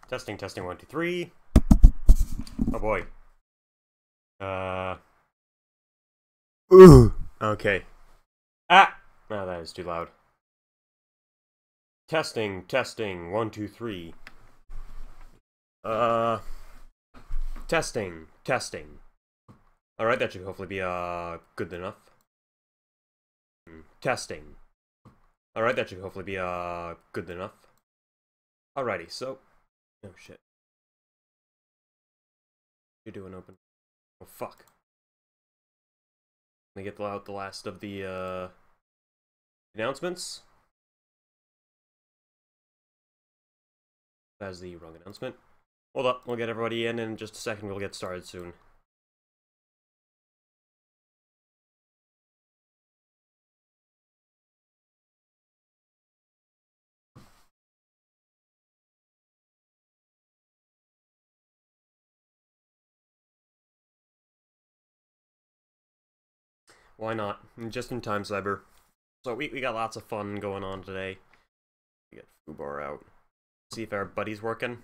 Testing, testing, 1, 2, 3. Oh boy. Ooh. Okay. Ah! Oh, that is too loud. Testing, testing, 1, 2, 3. Testing, testing. Alright, that should hopefully be, good enough. Testing. Alright, that should hopefully be, good enough. Alrighty, so... Oh, shit. You're doing open... Oh, fuck. Let me get out the last of the, announcements. That's the wrong announcement. Hold up, we'll get everybody in just a second, we'll get started soon. Why not? Just in time, Cyber. So we got lots of fun going on today. We got Fubar out. See if our buddy's working.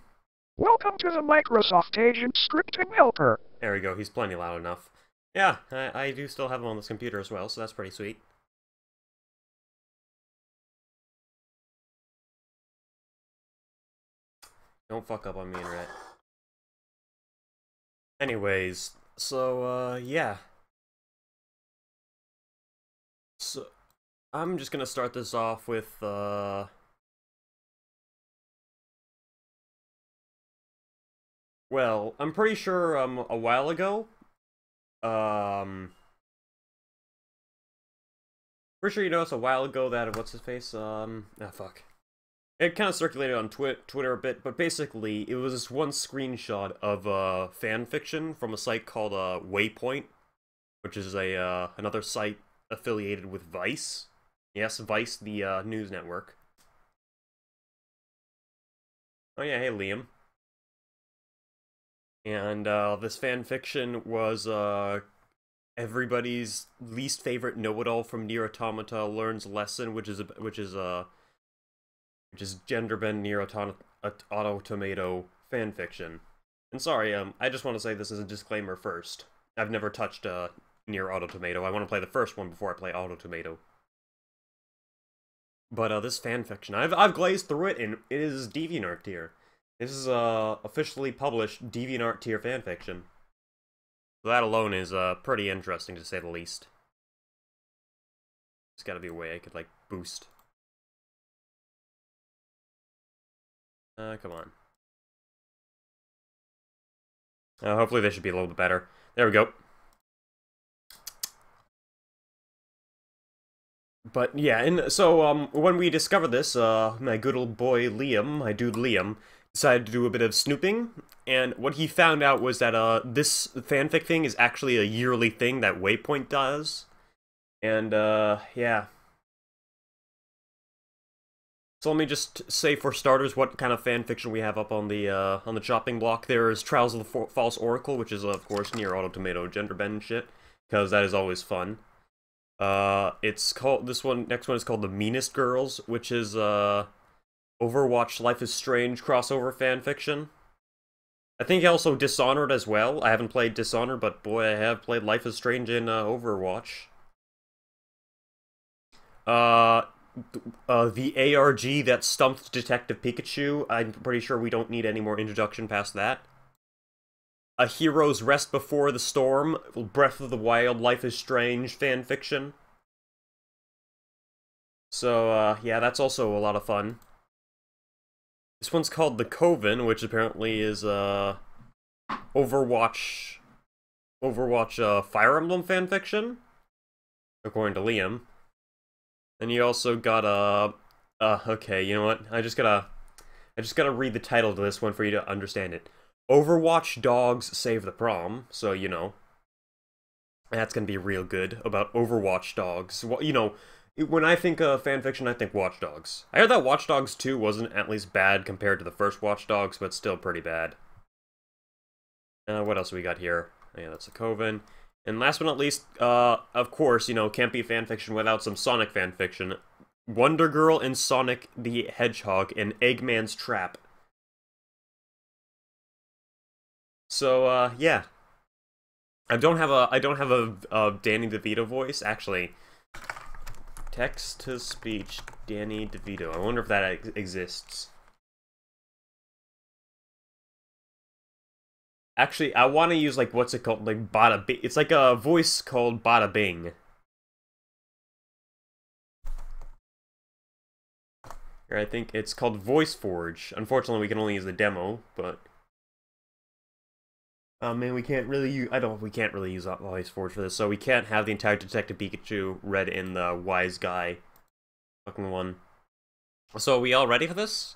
Welcome to the Microsoft Agent Scripting Helper. There we go, he's plenty loud enough. Yeah, I do still have him on this computer as well, so that's pretty sweet. Don't fuck up on me, internet. Anyways, so, yeah. So, I'm just gonna start this off with, well, I'm pretty sure, a while ago, pretty sure you noticed a while ago that, what's-his-face, fuck. It kind of circulated on Twitter a bit, but basically, it was this one screenshot of, fanfiction from a site called, Waypoint, which is a, another site affiliated with Vice. Yes, Vice, the, news network. Oh yeah, hey Liam. And, this fanfiction was, everybody's least favorite know-it-all from Nier Automata learns a lesson, which is gender bend Nier Automata fanfiction. And sorry, I just want to say this as a disclaimer first. I've never touched, Nier Automata. I want to play the first one before I play Automata. But, this fanfiction, I've glazed through it, and it is DeviantArt tier. This is, officially published DeviantArt tier fanfiction. So that alone is, pretty interesting, to say the least. There's gotta be a way I could, like, boost. Come on. Hopefully this should be a little bit better. There we go. But yeah, and so, when we discovered this, my good old boy Liam, my dude Liam, decided to do a bit of snooping, and what he found out was that, this fanfic thing is actually a yearly thing that Waypoint does. And, yeah. So let me just say, for starters, what kind of fanfiction we have up on the chopping block. There is Trials of the False Oracle, which is, of course, Nier Automata gender bend shit, because that is always fun. It's called, next one is called The Meanest Girls, which is, Overwatch Life is Strange crossover fanfiction. I think also Dishonored as well. I haven't played Dishonored, but boy, I have played Life is Strange in, Overwatch. The ARG that stumped Detective Pikachu, I'm pretty sure we don't need any more introduction past that. A Hero's Rest Before the Storm, Breath of the Wild, Life is Strange fanfiction. So, yeah, that's also a lot of fun. This one's called The Coven, which apparently is, Overwatch, Fire Emblem fanfiction, according to Liam. And you also got, okay, you know what, I just gotta read the title to this one for you to understand it. Overwatch Dogs Save the Prom, so, you know, that's gonna be real good, about Overwatch dogs. Well, you know, when I think of fanfiction, I think Watch Dogs. I heard that Watch Dogs 2 wasn't at least bad compared to the first Watch Dogs, but still pretty bad. What else we got here? Yeah, that's a Coven. And last but not least, of course, you know, can't be fanfiction without some Sonic fanfiction. Wonder Girl and Sonic the Hedgehog in Eggman's Trap. So, yeah. I don't have a Danny DeVito voice, actually. Text-to-speech Danny DeVito. I wonder if that exists. Actually, I want to use, like, what's it called? Like, Bada Bing. It's like a voice called Bada Bing. Here, I think it's called Voice Forge. Unfortunately, we can only use the demo, but... Oh man, we can't really use... we can't really use Voice Forge for this, so we can't have the entire Detective Pikachu read in the Wise Guy fucking one. So, are we all ready for this?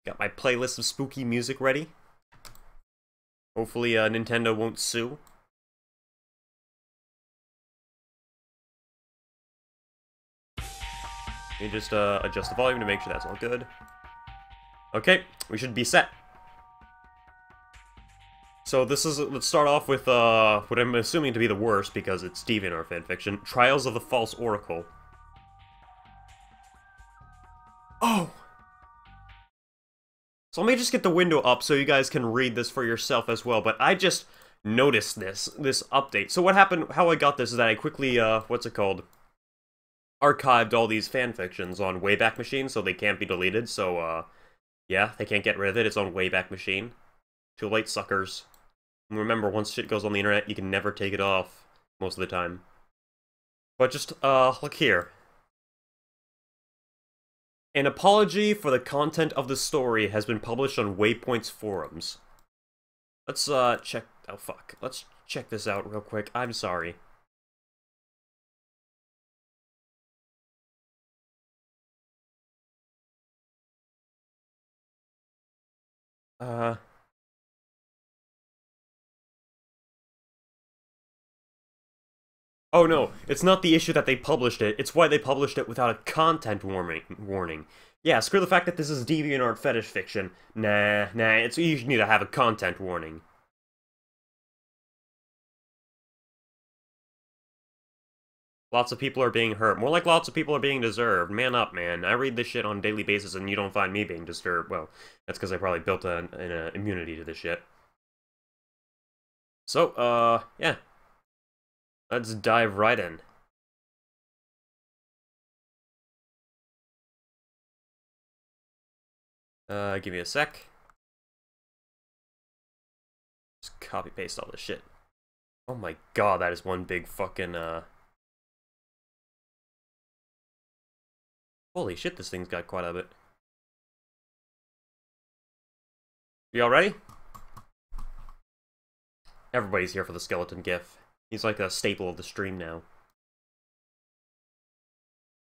Got my playlist of spooky music ready. Hopefully, Nintendo won't sue. Let me just, adjust the volume to make sure that's all good. Okay, we should be set. So this is, let's start off with, what I'm assuming to be the worst, because it's DeviantArt fanfiction, Trials of the False Oracle. Oh! So let me just get the window up so you guys can read this for yourself as well, but I just noticed this update. So what happened, how I got this is that I quickly, what's it called? Archived all these fanfictions on Wayback Machine, so they can't be deleted, so, yeah, they can't get rid of it, it's on Wayback Machine. Too late, suckers. And remember, once shit goes on the internet, you can never take it off, most of the time. But just, look here. An apology for the content of the story has been published on Waypoint's forums. Let's, check... Oh, fuck. Let's check this out real quick. I'm sorry. Oh no, it's not the issue that they published it, it's why they published it without a content warning. Yeah, screw the fact that this is DeviantArt fetish fiction. Nah, it's you need to have a content warning. Lots of people are being hurt. More like lots of people are being disturbed. Man up, man. I read this shit on a daily basis and you don't find me being disturbed. Well, that's because I probably built an immunity to this shit. So, yeah. Let's dive right in. Give me a sec. Just copy-paste all this shit. Oh my god, that is one big fucking, Holy shit, this thing's got quite a bit. You all ready? Everybody's here for the skeleton gif. He's like a staple of the stream now.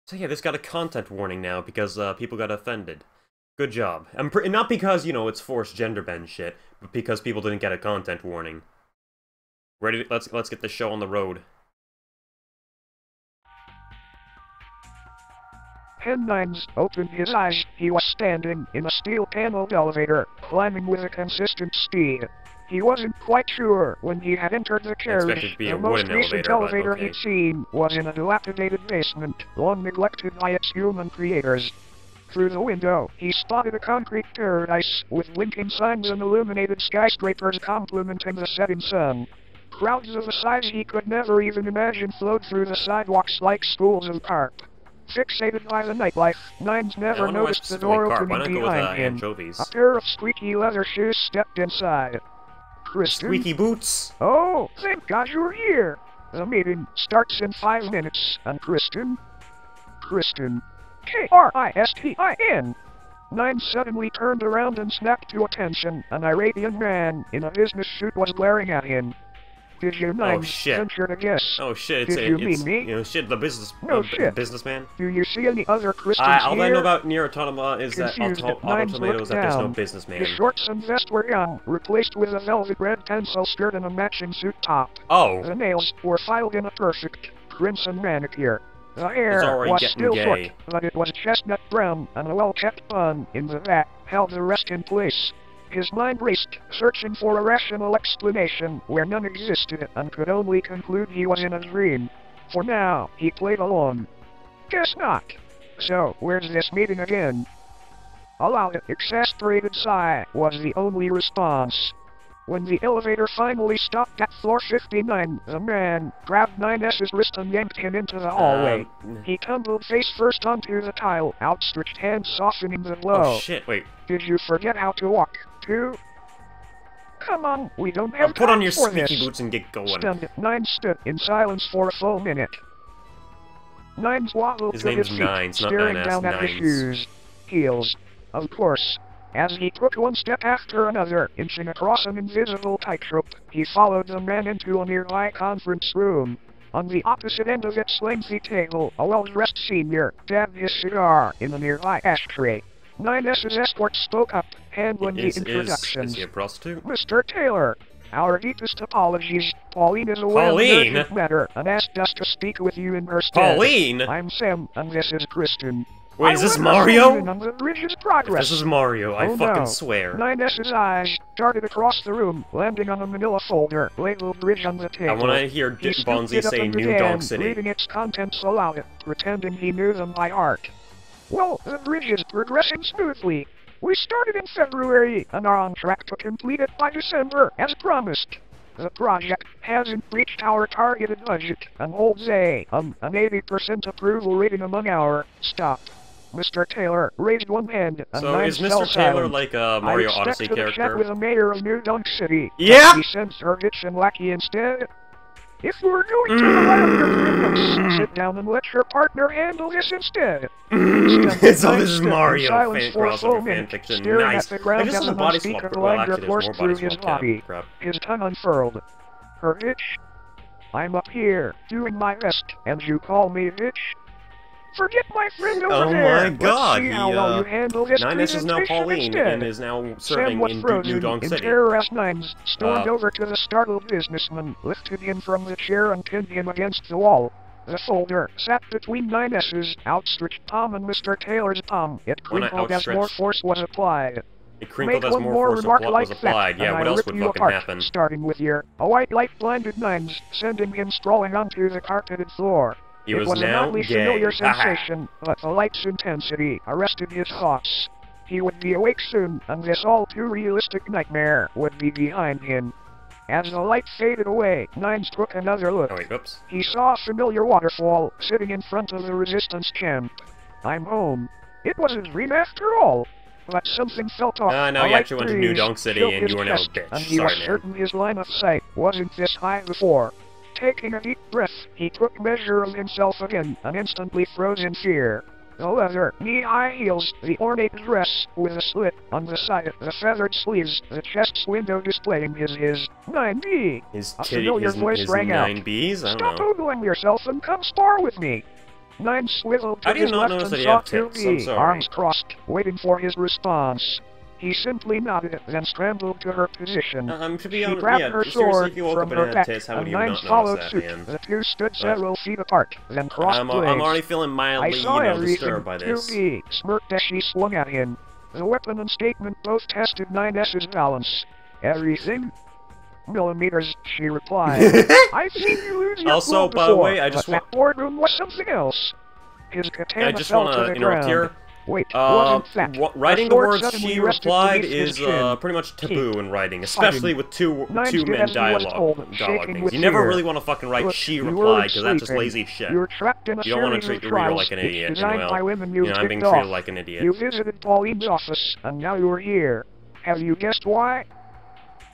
So yeah, this got a content warning now because people got offended. Good job. Not because, you know, it's forced gender bend shit, but because people didn't get a content warning. Ready? Let's get this show on the road. Hen9's opened his eyes. He was standing in a steel-paneled elevator, climbing with a consistent speed. He wasn't quite sure when he had entered the carriage. The most recent elevator he'd seen was in a dilapidated basement, long neglected by its human creators. Through the window, he spotted a concrete paradise, with blinking signs and illuminated skyscrapers complementing the setting sun. Crowds of a size he could never even imagine flowed through the sidewalks like schools of carp. Fixated by the nightlife, Nines never noticed the door opening behind him. A pair of squeaky leather shoes stepped inside. Kristen? Squeaky boots! Oh, thank God you're here! The meeting starts in 5 minutes, and Kristen? K-R-I-S-T-I-N! Nine suddenly turned around and snapped to attention. An irate young man in a business suit was glaring at him. Did you, Nine, venture to guess? Oh shit, Did you mean me? You know, shit, the business... No shit. Businessman? Do you see any other Christians here? All I know about Nier Automata is that Automata is that there's no businessman. His shorts and vest were young, replaced with a velvet red pencil skirt and a matching suit top. Oh. The nails were filed in a perfect crimson manicure. The hair was still short, but it was chestnut brown, and a well-kept bun in the back held the rest in place. His mind raced, searching for a rational explanation where none existed, and could only conclude he was in a dream. For now, he played along. Guess not. So, where's this meeting again? A loud, exasperated sigh was the only response. When the elevator finally stopped at floor 59, the man grabbed 9S's wrist and yanked him into the hallway. He tumbled face first onto the tile, outstretched hand softening the blow. Oh shit, wait. Did you forget how to walk, too? Come on, we don't have put time on your for squeaky this. boots and get going. Stunned, Nines stood in silence for a full minute. Nines waddled His to name's his feet, Nines, not staring 9S, down at his Nines. shoes. Heels, of course. As he took one step after another, inching across an invisible tightrope, he followed the man into a nearby conference room. On the opposite end of its lengthy table, a well-dressed senior dabbed his cigar in the nearby ashtray. 9S's escort spoke up, handling the introductions. Is he a prostitute? Mr. Taylor, our deepest apologies. Pauline is away on an urgent matter and asked us to speak with you in her stead. Pauline? I'm Sam, and this is Kristen. Wait, is this Mario? If this is Mario, I fucking swear. 9S's eyes darted across the room, landing on a manila folder labeled Bridge on the table. I want to hear Bonzi say New Donk City. Reading its contents aloud, pretending he knew them by heart. Well, the bridge is progressing smoothly. We started in February and are on track to complete it by December, as promised. The project hasn't reached our targeted budget and holds an 80% approval rating among our stop. Mr. Taylor raised one hand and so is Mr. Taylor like a Mario Odyssey character? Chat with the mayor of New Donk City. Yeah! He sent Servitch and Lackey instead. If you're going to rely on your commitments, sit down and let your partner handle this instead. So this is Mario crossover fanfiction. Nice. I just saw a body swap. Well, actually, there's more body swap. Crap. His tongue unfurled. Her bitch? I'm up here, doing my best, and you call me bitch? Forget my friend over there. Oh my god, Let's see how well you handle this 9S is now Pauline and is now serving in New Donk City. Terror as Nines stormed over to the startled businessman, lifted him from the chair and pinned him against the wall. The folder sat between 9S's outstretched palm and Mr. Taylor's palm. It crinkled as more force was applied. It crinkled as more force was applied. Yeah, what else would fucking happen? Starting with your white light blinded Nines, sending him sprawling onto the carpeted floor. It was an oddly gay. familiar sensation, but the light's intensity arrested his thoughts. He would be awake soon, and this all-too-realistic nightmare would be behind him. As the light faded away, Nines took another look. Oh, wait, oops. He saw a familiar waterfall, sitting in front of the resistance camp. I'm home. It was a dream after all. But something felt off. No, you actually went to New Donk City, and you are now a bitch. And he was certain his line of sight wasn't this high before. Taking a deep breath, he took measure of himself again, and instantly froze in fear. The leather, knee-high heels, the ornate dress, with a slit on the side, the feathered sleeves, the chest's window displaying his 9B. A familiar voice rang out. 9Bs? I don't Stop know. Stop ogling yourself and come spar with me. Nine swiveled to his left and saw 2B, arms crossed, waiting for his response. He simply nodded, then scrambled to her position. To be She honest, grabbed yeah, her seriously, sword if you woke from up her and back, had tits, how would and you not Nines notice followed that, suit. man? The two stood several feet apart, then crossed I'm blades. already feeling mildly, I saw everything. disturbed by this. 2B smirked as she swung at him. The weapon and statement both tested 9S's balance. Everything? Millimeters, she replied. I've seen you lose your Also, cool by the before, way, I just but that boardroom was something else. His katana I just fell want to to the interrupt ground. here. Wait, wasn't that? Writing the sword words suddenly she rested replied beneath his is chin. pretty much taboo in writing, Fighting. especially with two Nines did men as he was told, dialogue shaking things. with You never fear. really want to fucking write Look, she you replied, weren't because that's just sleeping. lazy shit. You're trapped in a You don't want to series treat of the reader trials. like an idiot, It's designed and by well, women you you know, I'm being ticked treated off. like an idiot. You visited Pauline's office, and now you're here. Have you guessed why?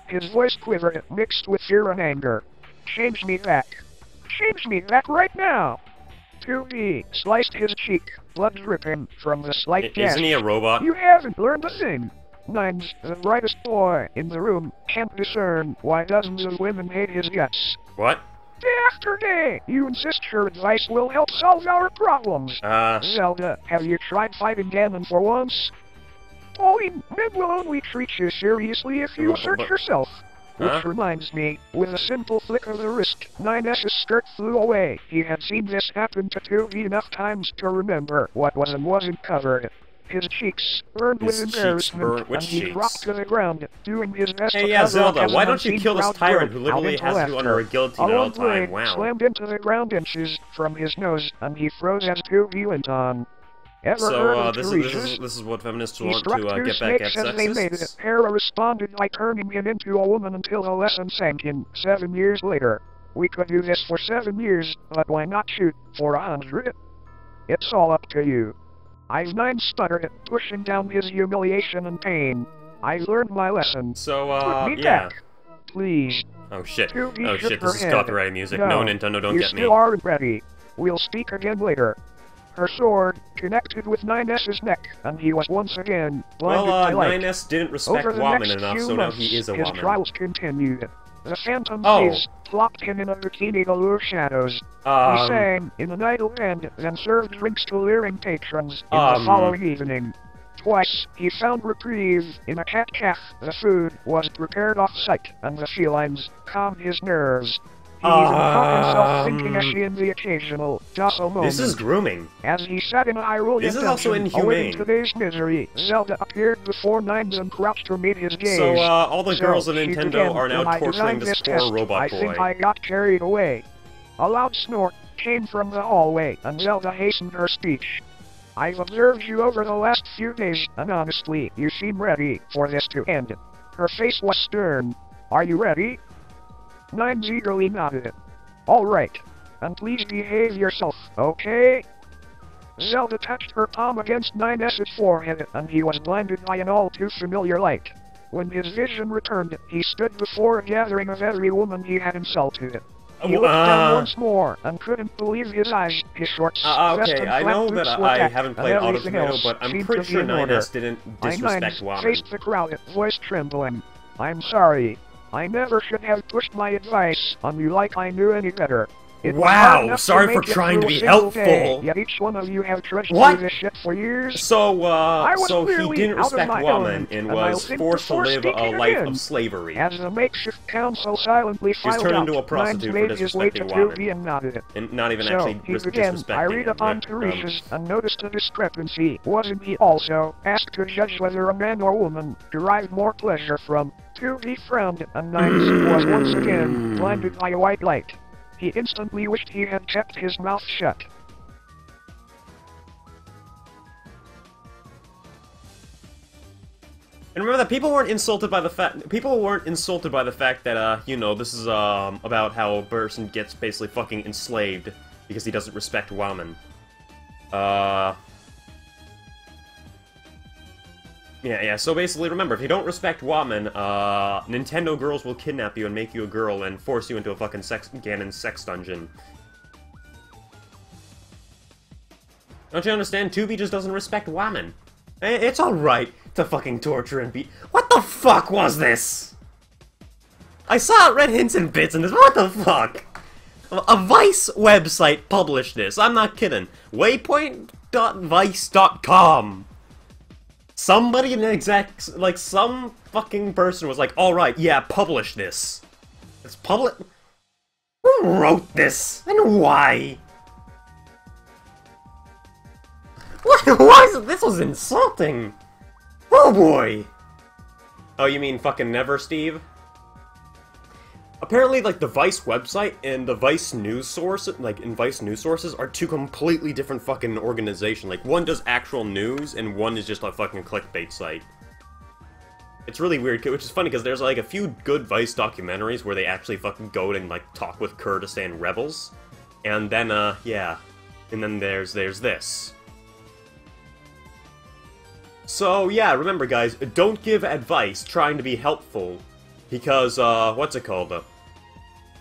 His voice quivered, mixed with fear and anger. Change me back. Change me back right now. 2B sliced his cheek, blood dripping from the slight gash. Isn't he a robot? You haven't learned a thing. Nines, the brightest boy in the room, can't discern why dozens of women hate his guts. What? Day after day, you insist your advice will help solve our problems. Zelda, have you tried fighting Ganon for once? Pauline, men will only treat you seriously if you assert yourself. Which reminds me, with a simple flick of the wrist, 9S's skirt flew away. He had seen this happen to 2B enough times to remember what was and wasn't covered. His cheeks burned with embarrassment, and he dropped to the ground, doing his best to cover up Zelda, as why an don't you unseen kill this crowd tyrant broke who literally out into has you under a laughter. guillotine at all long blade time? Wow. slammed into the ground inches from his nose, and he froze as 2B went on. This is what feminists want to get back at sexists. Hera responded by turning him into a woman until the lesson sank in 7 years later. We could do this for 7 years, but why not shoot for 100? It's all up to you. I9 stuttered, pushing down his humiliation and pain. I learned my lesson. So, Put me yeah. back, please. Oh shit, this is copyrighted music. No, Nintendo, don't get me. You still aren't ready. We'll speak again later. Her sword connected with 9S's neck, and he was once again blinded by light. 9S didn't respect woman enough, so now he is a woman. His trials continued. The Phantom Phase plopped him in a bikini galore shadows. He sang in the night land, then served drinks to leering patrons in the following evening. Twice, he found reprieve in a cat cafe. The food was prepared off-site, and the felines calmed his nerves. He even caught himself thinking as she in the occasional docile moment. This is grooming. As he sat in Hyrule this is also inhumane. Awaiting today's misery, Zelda appeared before Nines and crouched to meet his gaze. So, all the girls in Nintendo are now torturing this poor robot boy. I think I got carried away. A loud snort came from the hallway, and Zelda hastened her speech. I've observed you over the last few days, and honestly, you seem ready for this to end. Her face was stern. Are you ready? Nines eagerly nodded. All right. And please behave yourself, okay? Zelda touched her palm against 9S's forehead, and he was blinded by an all-too-familiar light. When his vision returned, he stood before a gathering of every woman he had insulted. He looked down once more, and couldn't believe his eyes. His shorts, okay, I know that I haven't played Auto Tomato, but I'm pretty sure 9S didn't disrespect women. Faced the crowd, voice trembling. I'm sorry. I never should have pushed my advice on you like I knew any better. Wow, sorry for trying to be helpful. Yet each one of you have trudged through this shit for years. So he didn't respect women and was forced to live a life of slavery. As the makeshift council silently filed turned into a prostitute for disrespecting women. And not even actually disrespecting. I read upon Teresa's and noticed a discrepancy. Wasn't he also asked to judge whether a man or woman derived more pleasure from? Purdy frowned, and Nines was once again blinded by a white light. He instantly wished he had kept his mouth shut. And remember that people weren't insulted by the fact that you know, this is about how a person gets basically fucking enslaved because he doesn't respect women. Yeah, so basically, remember, if you don't respect women, Nintendo girls will kidnap you and make you a girl and force you into a fucking Ganon sex dungeon. Don't you understand? 2B just doesn't respect women. It's alright to fucking torture and beat— What the fuck was this? I saw red hints and bits in this— What the fuck? A Vice website published this. I'm not kidding. Waypoint.vice.com. Somebody in the some fucking person was like, alright, yeah, publish this. It's public— Who wrote this? And why? Why is it— This was insulting! Oh boy! Oh, you mean fucking never, Steve? Apparently, like, the Vice website and the Vice news source, Vice news sources are two completely different fucking organizations. Like, one does actual news, and one is just a fucking clickbait site. It's really weird, which is funny, because there's, like, a few good Vice documentaries where they actually fucking go and, like, talk with Kurdistan rebels. And then, yeah. And then there's this. So, yeah, remember, guys, don't give advice trying to be helpful. Because, what's it called?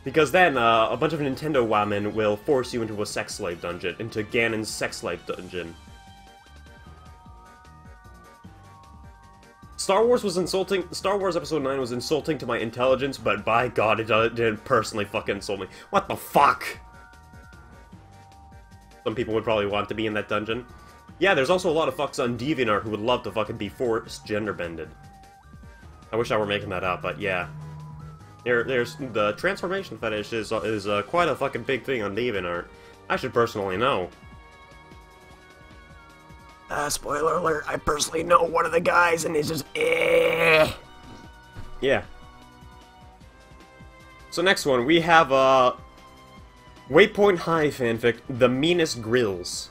Because then, a bunch of Nintendo women will force you into a sex slave dungeon, into Ganon's sex slave dungeon. Star Wars Episode 9 was insulting to my intelligence, but by God, it didn't personally fucking insult me. What the fuck? Some people would probably want to be in that dungeon. Yeah, there's also a lot of fucks on DeviantArt who would love to fucking be forced gender-bended. I wish I were making that up, but yeah. There's the transformation fetish is quite a fucking big thing on DeviantArt. I should personally know. Spoiler alert, I personally know one of the guys and he's just Yeah. So next one, we have Waypoint High fanfic, The Meanest Grills.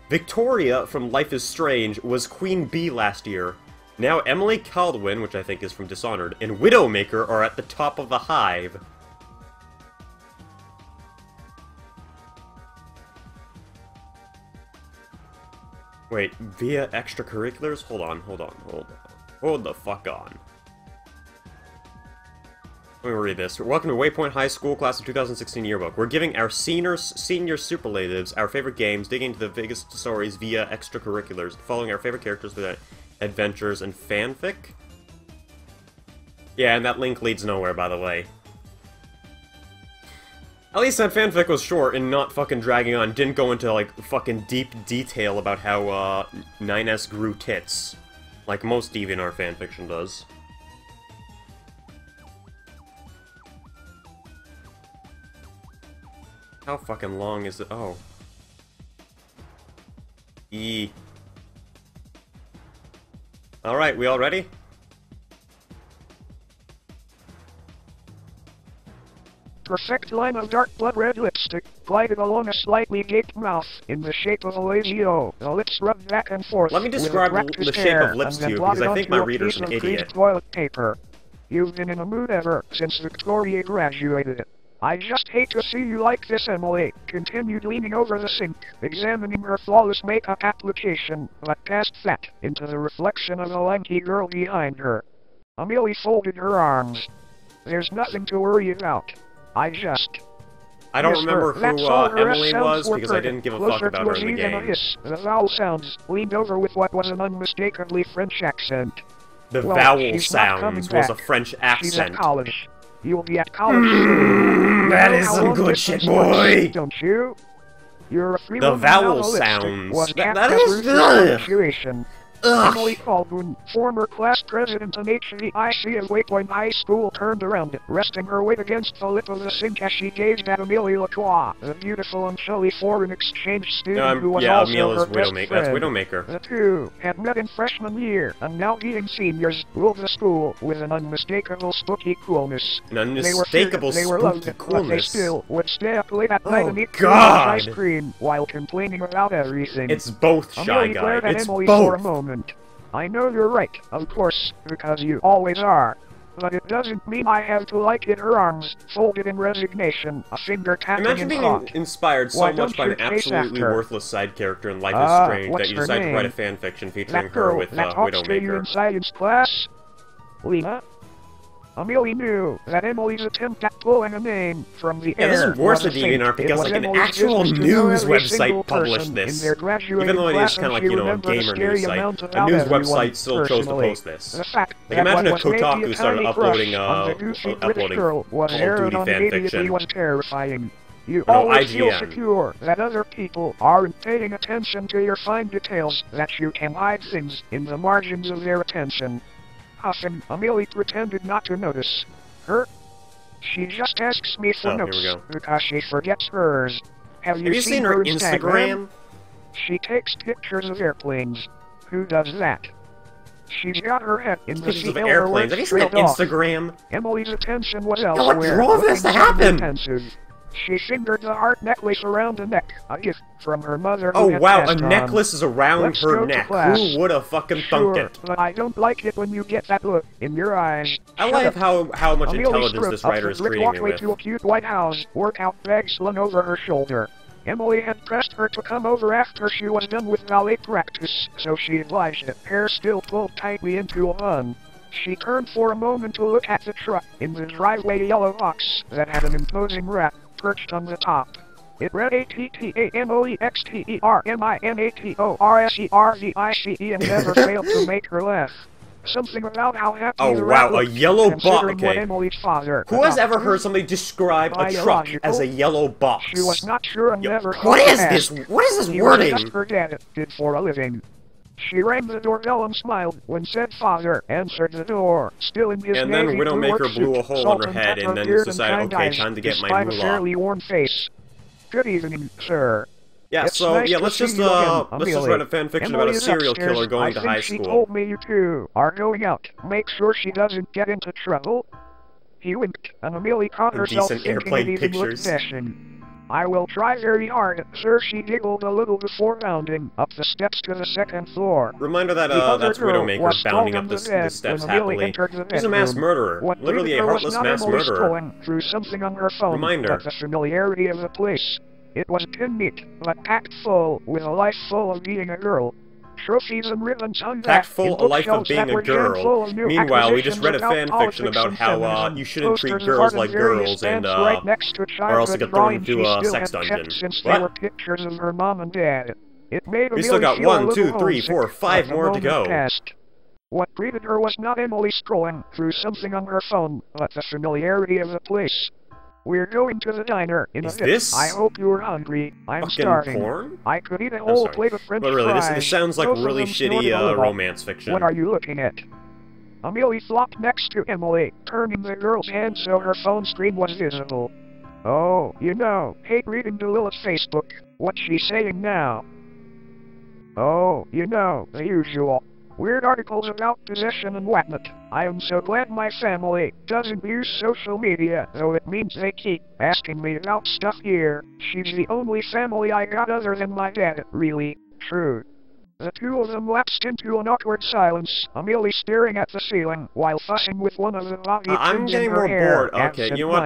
Victoria from Life is Strange was Queen Bee last year. Now Emily Caldwin, which I think is from Dishonored, and Widowmaker are at the top of the hive. Wait, via extracurriculars? Hold on. Hold the fuck on. Let me read this. Welcome to Waypoint High School Class of 2016 Yearbook. We're giving our senior superlatives our favorite games, digging into the biggest stories via extracurriculars, following our favorite characters with adventures and fanfic. Yeah, and that link leads nowhere, by the way. At least that fanfic was short and not fucking dragging on. Didn't go into, like, fucking deep detail about how, 9S grew tits. Like most DeviantArt fanfiction does. How fucking long is it? Oh. E. Alright, we all ready? Perfect line of dark blood red lipstick, glided along a slightly gaped mouth, in the shape of a lazy O. The lips rubbed back and forth. Let me describe the shape of lips to you, because I think my reader's an idiot. Toilet paper. You've been in a mood ever since Victoria graduated. I just hate to see you like this, Emily, continued leaning over the sink, examining her flawless makeup application, but past that, into the reflection of the lanky girl behind her. Amelie folded her arms. There's nothing to worry about. I don't remember who Emily was, because I didn't give a fuck about her in the game. The vowel sounds leaned over with what was an unmistakably French accent. The vowel sounds was a French accent. She's at college. You'll be at college soon. That is some good shit, boy! Don't you? You're a free the vowel sounds. That is good. Emily Caldwin, former class president and HVIC of Waypoint High School, turned around, resting her weight against the lip of the sink as she gazed at Amelie Lacroix, the beautiful and chilly foreign exchange student who was also her best friend. That's Widowmaker. The two had met in freshman year, and now being seniors, ruled the school with an unmistakable spooky coolness. An unmistakable spooky coolness? But they still would stay up late at night and eat ice cream, while complaining about everything. It's both, Shy Guy. It's Emily both. For a moment. I know you're right, of course, because you always are. But it doesn't mean I have to like it. Her arms folded in resignation, a finger tapping Imagine in being thought. Inspired so much by an absolutely worthless side character in Life is Strange that you decide to write a fanfiction featuring her with Widowmaker. In science class? Lena? Amelie knew that Emily's attempt at pulling a name from the air this is worse than DeviantArt because like an actual news website published this. Even though it is kind of like, you know, a gamer news site, a news website still chose to post this. Like imagine if Kotaku started uploading Call of Duty fanfiction. Was terrifying. You always feel secure that other people aren't paying attention to your fine details, that you can hide things in the margins of their attention. Huffing, Amelie pretended not to notice. Her? She just asks me for notes, because she forgets hers. Have you seen her Instagram? She takes pictures of airplanes. Who does that? She's got her head in the seat of airplanes. Have you seen Instagram? Emily's attention was elsewhere. What drove this to happen? She fingered the heart necklace around the neck, a gift from her mother. Oh wow, a necklace is around her neck. Who would have fucking thunk it? But I don't like it when you get that look in your eyes. I like how much intelligence this writer is treating me with. To a cute white house, workout bag slung over her shoulder. Emily had pressed her to come over after she was done with ballet practice, so she obliged it, hair still pulled tightly into a bun. She turned for a moment to look at the truck in the driveway yellow box that had an imposing wrap perched on the top. It read ATTAMOEXTERMINATORSERVICE and never failed to make her laugh. Something about how happy the rat looked, a yellow box. Okay. Emily's father, who has ever heard somebody describe a truck as a yellow box? She was not sure and never What is this? What is this wording? Just her dad did for a living. She rang the doorbell and smiled when said father answered the door, still in his and then Widowmaker blew a hole in her head and then decided, okay, time to get my moolah. A fairly worn face. Good evening, sir. Yeah, let's just write a fanfiction about a serial killer going to high school. She told me you two are going out. Make sure she doesn't get into trouble. He winked, and Amelie caught herself thinking it even looked dashing. I will try very hard, sir. She giggled a little before bounding up the steps to the second floor. Reminder that, that's Widowmaker bounding up the steps happily. He's a mass murderer. Literally a heartless mass murderer. Through something on her phone, Reminder. But the familiarity of the place. It was tin neat, but packed full, with a life full of being a girl. Trophies and ribbons hung packed full a life of being a girl. Meanwhile, we just read a fanfiction about how you shouldn't treat girls like girls and right next to or else you get thrown into a sex dungeon. What? They were pictures of her mom and dad. It made we still got 1, 2, 3, 4, 5 more to go. Passed. What greeted her was not Emily scrolling through something on her phone, but the familiarity of the place. We're going to the diner in a bit. I hope you're hungry. I'm starving. Porn? I could eat a whole plate of French fries. But really, this sounds like really shitty romance fiction. What are you looking at? Amelie flopped next to Emily, turning the girl's hand so her phone screen was visible. Oh, you know, hate reading Delilah's Facebook. What's she saying now? Oh, you know, the usual. Weird articles about possession and whatnot. I am so glad my family doesn't use social media, though it means they keep asking me about stuff here. She's the only family I got other than my dad, really. True. The two of them lapsed into an awkward silence, Amelie staring at the ceiling while fussing with one of the bobby pins in her hair. I'm getting more bored. Okay, you know what?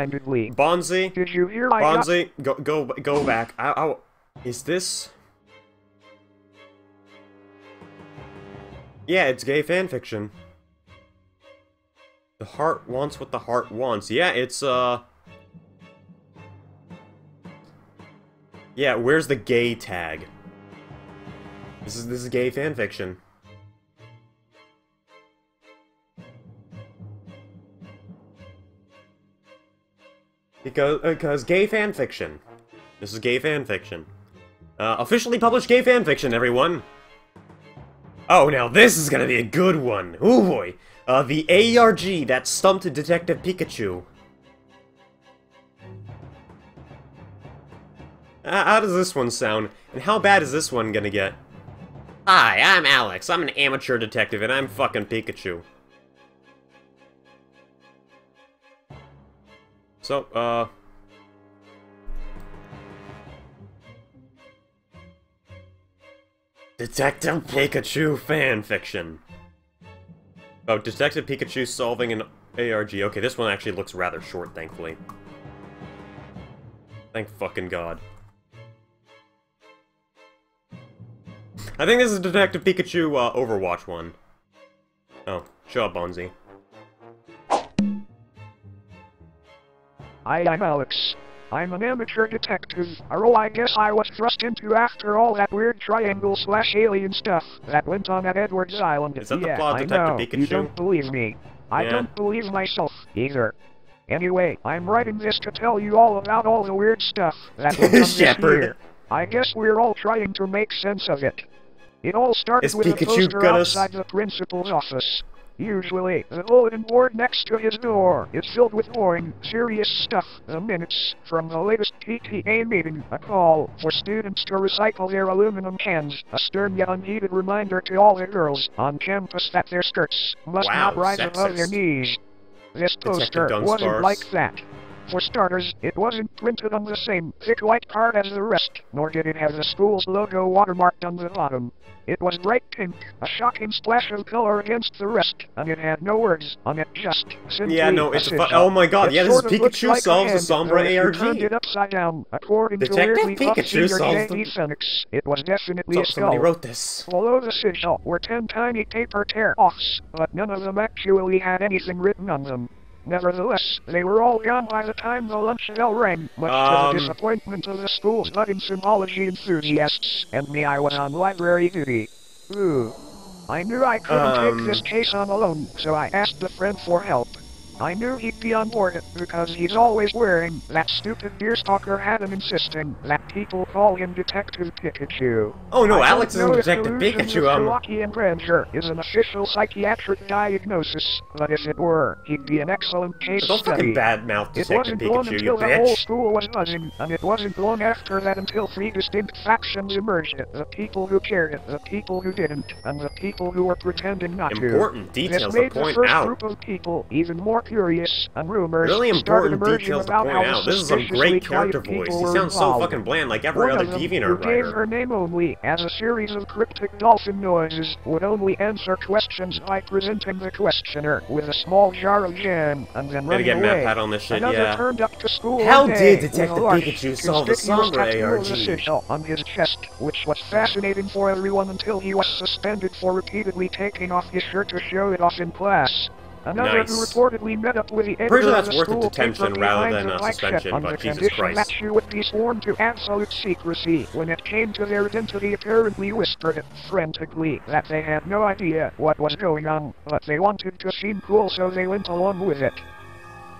Bonzi, did you hear Bonzi, go back. Is this? Yeah, it's gay fanfiction. The heart wants what the heart wants. Yeah, it's, yeah, where's the gay tag? This is gay fanfiction. Because gay fanfiction. This is gay fanfiction. Officially published gay fanfiction, everyone! Oh, now this is gonna be a good one! Ooh boy! The ARG that stumped Detective Pikachu. How does this one sound? And how bad is this one gonna get? Hi, I'm Alex. I'm an amateur detective, and I'm fucking Pikachu. So, Detective Pikachu fanfiction. Oh, Detective Pikachu solving an ARG. Okay, this one actually looks rather short, thankfully. Thank fucking God. I think this is Detective Pikachu, Overwatch one. Oh, show up, Bonzi. Hi, I'm Alex. I'm an amateur detective, a role I guess I was thrust into after all that weird triangle/alien stuff that went on at Edwards Island. Is that the plot, Detective Pikachu? You don't believe me. I don't believe myself, either. Anyway, I'm writing this to tell you all about all the weird stuff that went on this year. I guess we're all trying to make sense of it. It all started with a poster outside the principal's office. Usually, the bulletin board next to his door is filled with boring, serious stuff. The minutes from the latest PTA meeting, a call for students to recycle their aluminum cans, a stern yet unheeded reminder to all the girls on campus that their skirts must not rise above their knees. This poster wasn't like that. For starters, it wasn't printed on the same thick white card as the rest, nor did it have the school's logo watermarked on the bottom. It was bright pink, a shocking splash of color against the rest, and it had no words on it, just simply it's oh my God, yeah, this is Pikachu solves the Sombra ARG. Turned it upside down, according to weirdly Pikachu solves the Phoenix. It was definitely a skull. Somebody wrote this. Below the sigil were 10 tiny paper tear-offs, but none of them actually had anything written on them. Nevertheless, they were all gone by the time the lunch bell rang, much to the disappointment of the school's budding symbology enthusiasts, and me. I was on library duty. Ooh. I knew I couldn't take this case on alone, so I asked a friend for help. I knew he'd be on board, because he's always wearing that stupid deerstalker hat and insisting that people call him Detective Pikachu. Oh no, Alex isn't Detective Pikachu, Lockean grandeur is an official psychiatric diagnosis, but if it were, he'd be an excellent case study. Don't fucking badmouth Detective Pikachu, you bitch. It wasn't long until the whole school was buzzing, and it wasn't long after that until 3 distinct factions emerged. The people who cared, the people who didn't, and the people who were pretending not to. Important details to point out. This made the first out. Group of people even more curious, and rumors Really started important emerging details to about point how out. the This is some suspiciously great character quiet voice. people He were sounds so involved. fucking bland, like every One other of them, DeviantArt who gave writer. her name only as a series of cryptic dolphin noises, would only answer questions by presenting the questioner with a small jar of jam and then Gotta running get away. Map on this shit, Another yeah. turned up to school How one day did with a Detective large, Pikachu solve the conspicuous Sombra tattoo of ARG? the sigil on his chest, which was fascinating for everyone until he was suspended for repeatedly taking off his shirt to show it off in class. Another who Nice. reportedly met up with the Pretty editor sure of that's the worth a school detention paper rather behind than the a black suspension, check on but the Jesus condition Christ. that she would be sworn to absolute secrecy. When it came to their identity, apparently whispered frantically that they had no idea what was going on, but they wanted to seem cool, so they went along with it.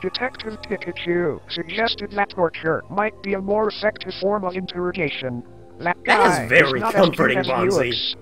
Detective Pikachu suggested that torture might be a more effective form of interrogation. That guy is very not comforting, as cute as he Bonzi. looks.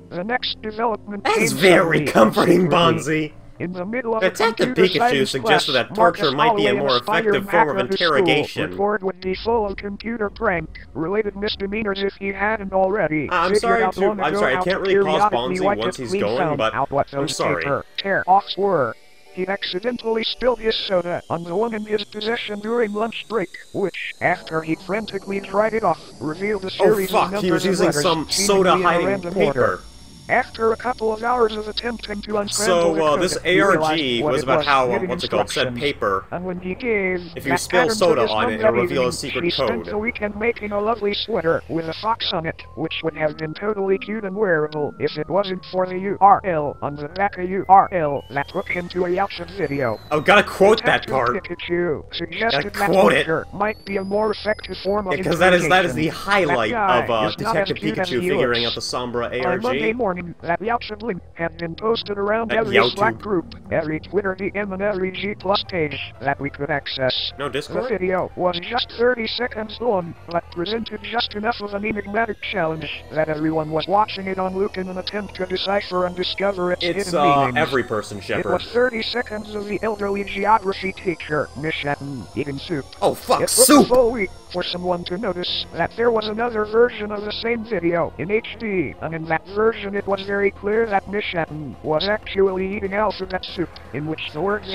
The next development That came is very suddenly and comforting, secretly. Bonzi. In the middle of a Detective computer Pikachu science suggested class, that torture Marcus might be a Holloway, more an aspiring effective form of hacker to school, interrogation. report would be full of computer prank-related misdemeanors if he hadn't already. I'm Figured sorry out to- long I'm ago sorry, I how can't to really pause periodically Bonzi wipe once it he's clean, going, found but out what I'm those sorry. paper tear-offs were. He accidentally spilled his soda on the one in his possession during lunch break, which, after he frantically tried it off, revealed a Oh series of fuck, numbers he was of using letters, some seemingly soda in a hiding random order. paper. After a couple of hours of attempting to unscramble the So, code, this he realized ARG what was it about how, hidden what's it called, said instructions. paper. And when he gave If you that spill pattern to soda his on mom it, that it'll reveal a evening, secret she spent code. the weekend making a lovely sweater with a fox on it, which would have been totally cute and wearable if it wasn't for the URL on the back, a URL that took him to a YouTube video. I've gotta quote that Detective part. Pikachu suggested that quote it. torture might be a more effective form of Because that is the interrogation. highlight That guy of is not as Detective cute as Pikachu he figuring looks. out the Sombra On Monday ARG. morning, that YouTube link had been posted around That every Slack YouTube. group, every Twitter DM, and every G+ page that we could access. No The Discord? video was just 30 seconds long, but presented just enough of an enigmatic challenge that everyone was watching it on loop in an attempt to decipher and discover its It's, hidden meanings. every person, It Shepard. was 30 seconds of the elderly geography teacher, Miss Shatton, eating soup. Oh fuck, It took a soup! full week for someone to notice that there was another version of the same video in HD, and in that version it was very clear that Miss Shatton was actually eating alphabet soup, in which the words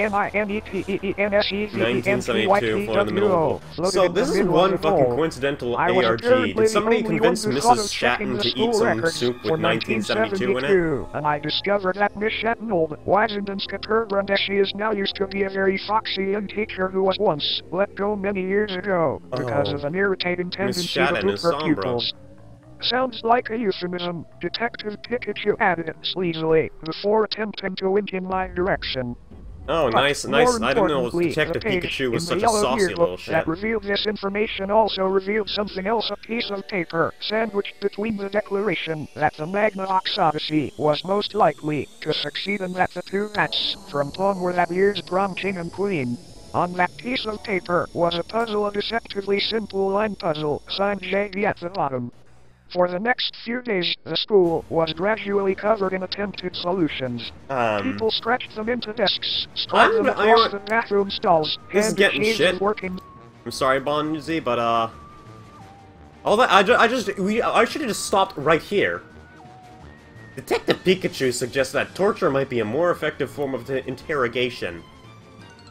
$1972 for in the middle. floated So in the this is middle one of the fucking bowl. coincidental I was ARG. apparently Did somebody the only convince one who thought Mrs. of checking Shatton the to school eat some records soup for with 1972 in it? 1972, and I discovered that Miss Shatton, old, wizened and scatterbrained as she is now, used to be a very foxy young teacher who was once let go many years ago because of an irritating tendency to Shatton poop is her Sombra. pupils. Sounds like a euphemism, Detective Pikachu added sleazily, before attempting to wink in my direction. Oh, But nice. more I didn't know importantly, Detective the page Pikachu was in such the a yellow saucy yearbook little shit. that revealed this information also revealed something else, a piece of paper sandwiched between the declaration that the Magna Ox Odyssey was most likely to succeed and that the two rats from Pong were that year's prom king and queen. On that piece of paper was a puzzle, a deceptively simple line puzzle, signed JV at the bottom. For the next few days, the school was gradually covered in attempted solutions. People stretched them into desks, spread them across the bathroom stalls, This is getting shit. working. I'm sorry, Bonzi, but all that I should have just stopped right here. Detective Pikachu suggests that torture might be a more effective form of interrogation.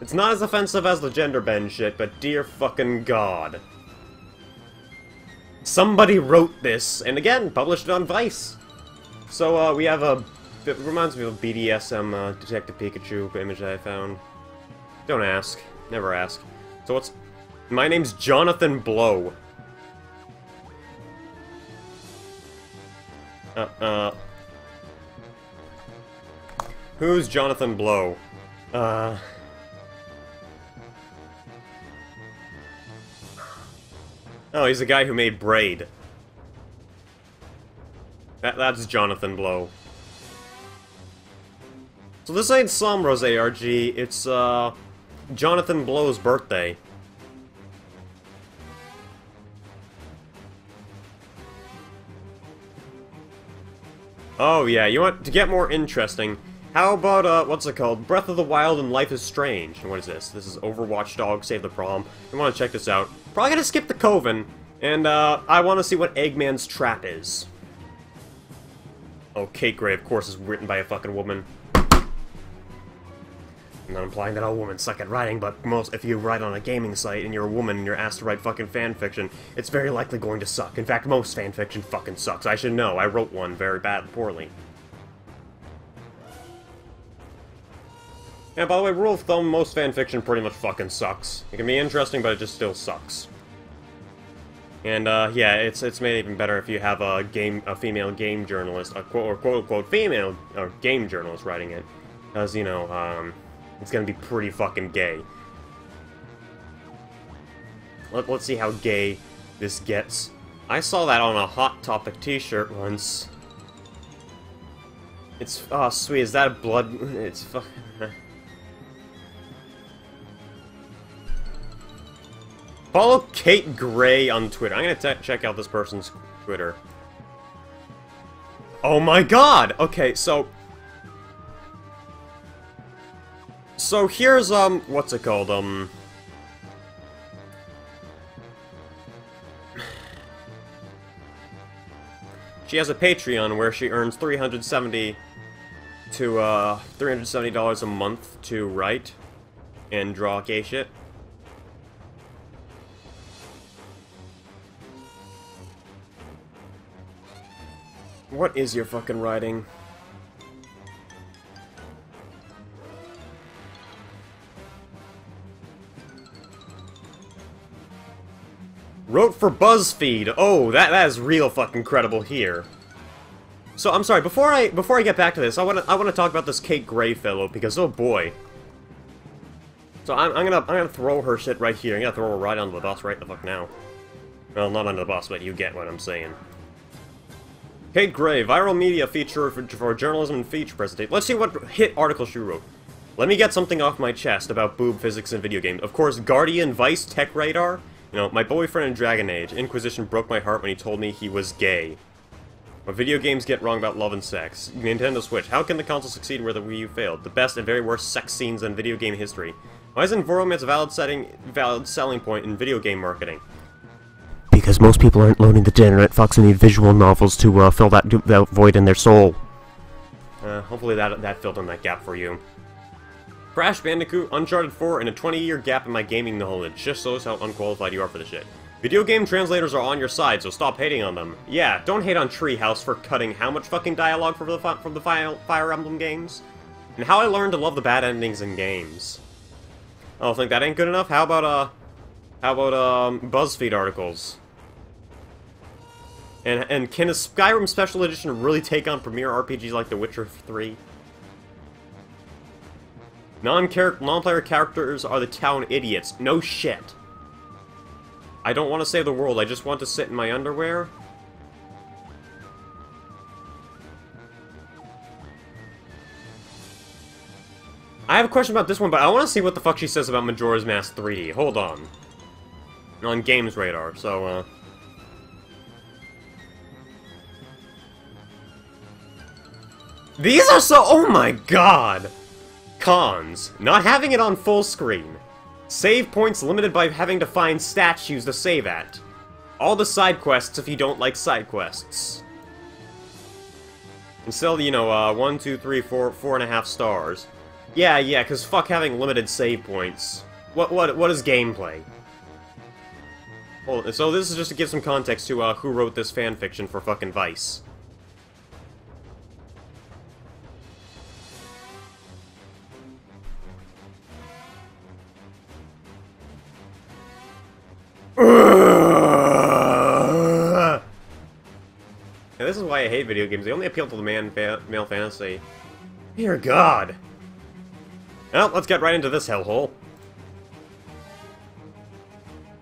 It's not as offensive as the gender bend shit, but dear fucking god. Somebody wrote this, and again, published it on Vice. So, we have a... It reminds me of a BDSM, Detective Pikachu image that I found. Don't ask. Never ask. So what's... My name's Jonathan Blow. Who's Jonathan Blow? Oh, he's the guy who made Braid. That's Jonathan Blow. So this ain't Sombra's ARG, it's, Jonathan Blow's birthday. Oh yeah, you want to get more interesting, how about, what's it called? Breath of the Wild and Life is Strange. And what is this? This is Overwatch Dog Save the Prom. You want to check this out. Probably gonna skip the Coven, and, I want to see what Eggman's trap is. Oh, Kate Gray, of course, is written by a fucking woman. I'm not implying that all women suck at writing, but if you write on a gaming site and you're a woman and you're asked to write fucking fanfiction, it's very likely going to suck. In fact, most fanfiction fucking sucks. I should know. I wrote one very poorly. Yeah, by the way, rule of thumb, most fanfiction pretty much fucking sucks. It can be interesting, but it just still sucks. And, yeah, it's made even better if you have a female game journalist, a quote-unquote female game journalist writing it. Because, you know, it's gonna be pretty fucking gay. Let's see how gay this gets. I saw that on a Hot Topic t-shirt once. It's, oh, sweet, is that a blood? It's fucking... Follow Kate Gray on Twitter. I'm gonna check out this person's Twitter. Oh my god! Okay, so here's, what's it called, she has a Patreon where she earns $370 a month to write and draw gay shit. What is your fucking writing? Wrote for BuzzFeed. Oh, that is real fucking credible here. So I'm sorry. Before I get back to this, I wanna talk about this Kate Gray fellow because oh boy. So I'm gonna throw her shit right here. I'm gonna throw her right onto the bus right the fuck now. Well, not under the bus, but you get what I'm saying. Kate Gray, viral media feature for journalism and feature presentation. Let's see what hit article she wrote. Let me get something off my chest about boob physics in video games. Of course, Guardian, Vice, Tech Radar. You know, my boyfriend in Dragon Age, Inquisition broke my heart when he told me he was gay. What video games get wrong about love and sex? Nintendo Switch, how can the console succeed where the Wii U failed? The best and very worst sex scenes in video game history. Why isn't romance a valid selling point in video game marketing? Because most people aren't loading the degenerate fucks and need visual novels to fill that void in their soul. Hopefully that filled in that gap for you. Crash Bandicoot, Uncharted 4, and a 20-year gap in my gaming knowledge. Just shows how unqualified you are for the shit. Video game translators are on your side, so stop hating on them. Yeah, don't hate on Treehouse for cutting how much fucking dialogue from the Fire Emblem games? And how I learned to love the bad endings in games. Oh, think that ain't good enough? How about BuzzFeed articles? And can a Skyrim Special Edition really take on premier RPGs like The Witcher 3? Non-player characters are the town idiots. No shit. I don't want to save the world, I just want to sit in my underwear. I have a question about this one, but I want to see what the fuck she says about Majora's Mask 3D. Hold on. On Games Radar, so, These are so- oh my god! Cons. Not having it on full screen. Save points limited by having to find statues to save at. All the side quests if you don't like side quests. And still, you know, 1, 2, 3, 4, 4.5 stars. Yeah, cause fuck having limited save points. What is gameplay? Well, so this is just to give some context to, who wrote this fanfiction for fucking Vice. Yeah, this is why I hate video games. They only appeal to the male fantasy. Dear God. Well, let's get right into this hellhole.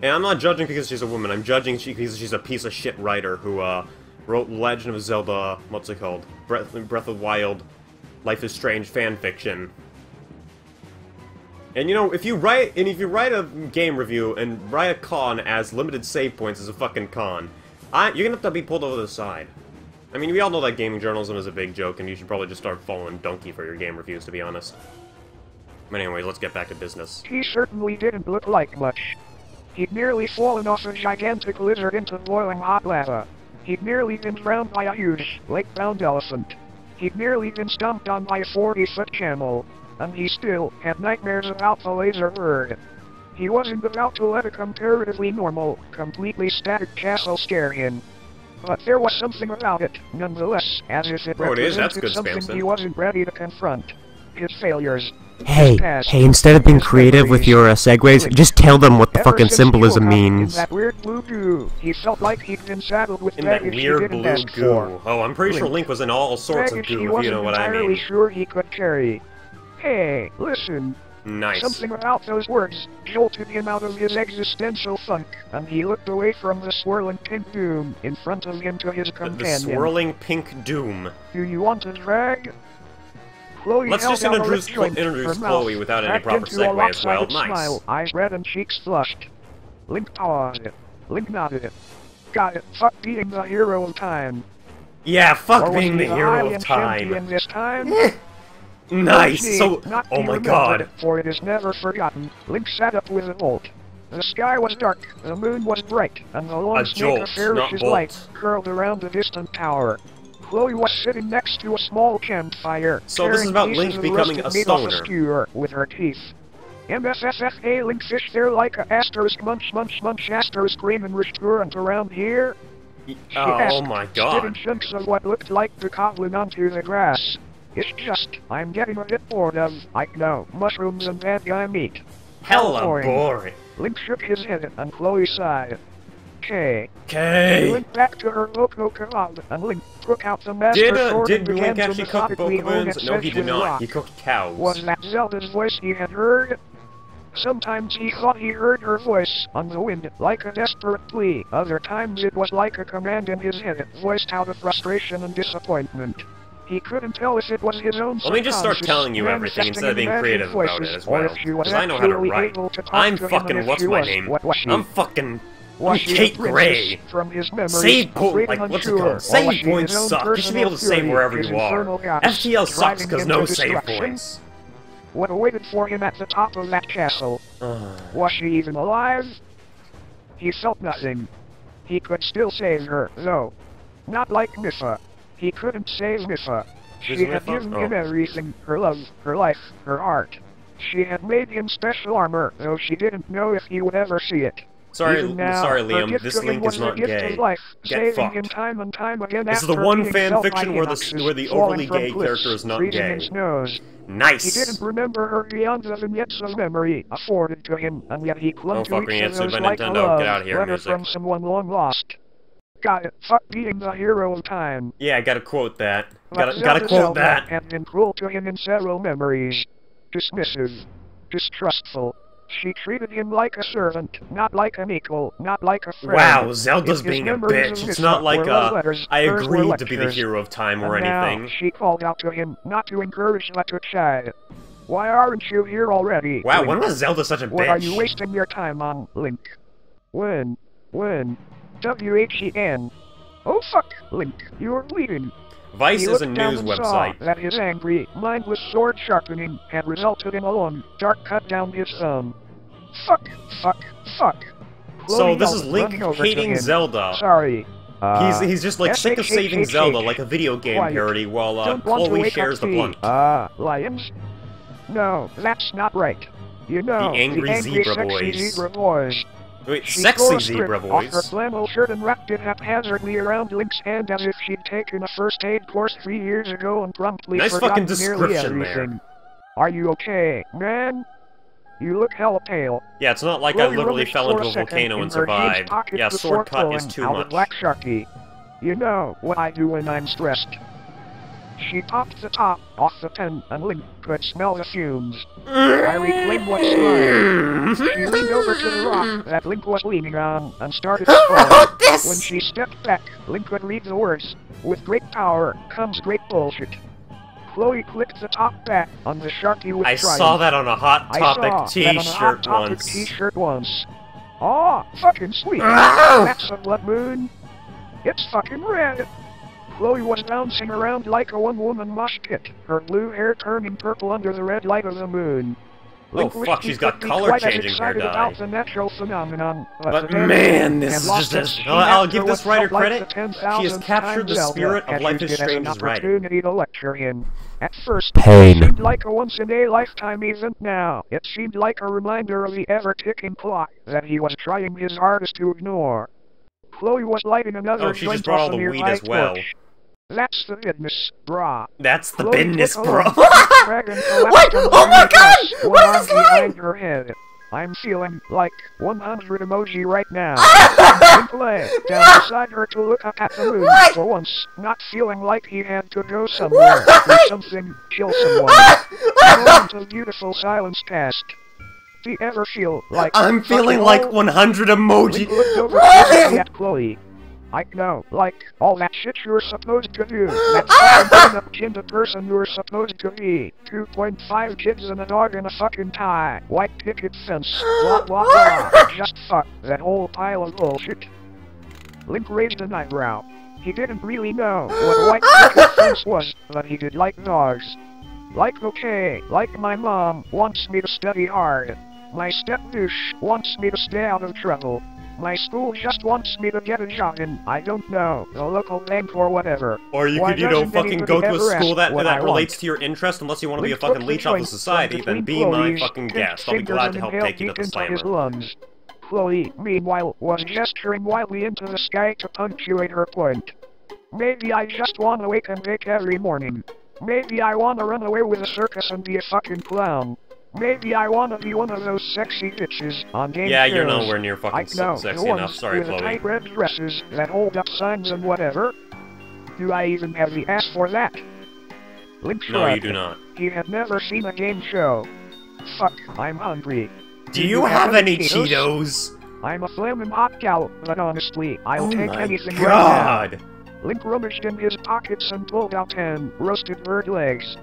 And I'm not judging because she's a woman. I'm judging because she's a piece of shit writer who wrote Legend of Zelda. What's it called? Breath of the Wild, Life is Strange fanfiction. And you know, if you write a game review and write a con as limited save points as a fucking con, you're gonna have to be pulled over the side. I mean, we all know that gaming journalism is a big joke, and you should probably just start following Donkey for your game reviews, to be honest. But anyways, let's get back to business. He certainly didn't look like much. He'd nearly fallen off a gigantic lizard into boiling hot lava. He'd nearly been drowned by a huge, lake-bound elephant. He'd nearly been stomped on by a 40-foot camel. and he still had nightmares about the laser bird. He wasn't about to let a comparatively normal, completely static castle scare him. But there was something about it, nonetheless, as if it represented something he wasn't ready to confront. His failures. Hey, instead of being creative with your segues, just tell them what the fucking symbolism means. In that weird blue goo, he felt like he'd been saddled with baggage he didn't ask for. Oh, I'm pretty sure Link was in all sorts of goo, if you know what I mean. He wasn't entirely sure he could carry. Hey, listen. Nice. Something about those words jolted him out of his existential funk, and he looked away from the swirling pink doom in front of him to his companion. The swirling pink doom. Do you want a drag? Chloe Let's just introduce Chloe without any proper segue as well. Nice. Smile, eyes red and cheeks flushed. Link paused. Link nodded. Got it. Fuck being the hero of time. Yeah, fuck being the hero of time. This time? Nice! So, oh my god. For it is never forgotten, Link sat up with a bolt. The sky was dark, the moon was bright, and the long snake of Farish's light curled around the distant tower. Chloe was sitting next to a small campfire, so this is about Link becoming a stoner. With her teeth. MSSFA Link fish there like a asterisk munch munch munch asterisk Raymond restaurant around here? Oh my god. Spitting chunks of what looked like the goblin onto the grass. It's just, I'm getting a bit bored of, I know, mushrooms and bad guy meat. Hella boring. Link shook his head and Chloe sighed. K. K. Link back to her loco kebab and Link took out the master sword and began to methodically hone its edge with rock. He cooked cows. Was that Zelda's voice he had heard? Sometimes he thought he heard her voice on the wind, like a desperate plea. Other times it was like a command in his head, voiced out of frustration and disappointment. He couldn't tell if it was his own. Let me just start telling you everything instead of being creative about it as well. Because I know how to write. I'm fucking, what's my name? I'm fucking Kate Gray. Save point, like, what's it called? Save points suck. You should be able to save wherever you are. FTL sucks because no save points. What awaited for him at the top of that castle? Was she even alive? He felt nothing. He could still save her, though. Not like Miffa. He couldn't save Miffa. She had given him everything, her love, her life, her heart. She had made him special armor, though she didn't know if he would ever see it. Sorry, Liam, this Link is not gay. Get fucked. Him time and time again this is the one fanfiction where the overly gay character is not gay. Nice! He didn't remember her beyond the vignettes of memory afforded to him, and yet he clung to each of those like a love letter from someone long lost. Got it. Fuck being the hero of time. Yeah, I gotta quote that. Gotta quote that. Had been cruel to him in several memories. Dismissive. Distrustful. She treated him like a servant, not like an equal, not like a friend. Wow, Zelda's being a bitch. It's not like I agreed to be the hero of time or anything. Now she called out to him, not to encourage but to chide. Why aren't you here already? Wow, Link? When was Zelda such a bitch? What are you wasting your time on, Link? When? WHEN. Oh fuck, Link, you're bleeding. Vice is a news website. That his angry, mindless sword sharpening had resulted in a long, dark cut down his thumb. Fuck. So this is Link hating Zelda. Sorry. He's just like sick of saving Zelda like a video game parody while Chloe shares the blunt. Lions? No, that's not right. You know, the angry zebra sexy boys. Zebra boys. Wait, sexy zebra boys? Off her flannel shirt and wrapped it haphazardly around Link's hand as if she'd taken a first aid course 3 years ago and promptly forgotten nearly everything. There. Are you okay, man? You look hella pale. Yeah, it's not like I literally fell into a volcano and survived. Yeah, sword cut is too much. Black Sharky. You know what I do when I'm stressed. She popped the top off the pen, and Link could smell the fumes. I reclaimed what's mine. She leaned over to the rock that Link was leaning on, and started to fall. When she stepped back, Link could read the words, "With great power comes great bullshit." Chloe clicked the top back on the Sharky with triumph. I saw that on a Hot Topic t-shirt once. Aw, fucking sweet. That's a blood moon. It's fucking red. Chloe was bouncing around like a one-woman mosh pit, her blue hair turning purple under the red light of the moon. Oh fuck, she's got color changing hair dye. About the natural phenomenon, but man, this is just... I'll give this writer credit. She has captured the spirit of Life is Strange's writing. At first, Pain. it seemed like a once-in-a-lifetime event now. It seemed like a reminder of the ever-ticking clock that he was trying his hardest to ignore. Chloe was lighting another she just brought all the weed as well. That's the business, brah. That's the business, bro. What? Oh my god! What is this line? Her head. I'm feeling like 100 emoji right now. Play down beside her to look up at the moon for once, not feeling like he had to go somewhere, do something, kill someone. A moment of beautiful silence passed. Do you ever feel like... I'm feeling like 100 emoji. Looked over at Chloe. I know, like, all that shit you're supposed to do. That's the kind of kind of person you're supposed to be. 2.5 kids and a dog in a fucking tie. White picket fence. Blah blah blah. Just fuck that whole pile of bullshit. Link raised an eyebrow. He didn't really know what a white picket fence was, but he did like dogs. Like okay, like my mom wants me to study hard. My step-douche wants me to stay out of trouble. My school just wants me to get a job in, I don't know, the local bank or whatever. Or you could, fucking go to a school that relates to your interest, unless you want to be a fucking leech off of society, then be my fucking guest. I'll be glad to help take you to the slammer. Chloe, meanwhile, was gesturing wildly into the sky to punctuate her point. Maybe I just wanna wake and bake every morning. Maybe I wanna run away with a circus and be a fucking clown. Maybe I wanna be one of those sexy bitches on game Yeah, shows. you're nowhere near fucking sexy enough. Sorry, with Chloe. Tight red dresses that hold up signs and whatever. Do I even have the ass for that? Link shrugged. No, you do not. He had never seen a game show. Fuck, I'm hungry. Do you have any Cheetos? I'm a flamin' hot gal, but honestly, I'll take anything God. right now. Link rummaged in his pockets and pulled out 10 roasted bird legs.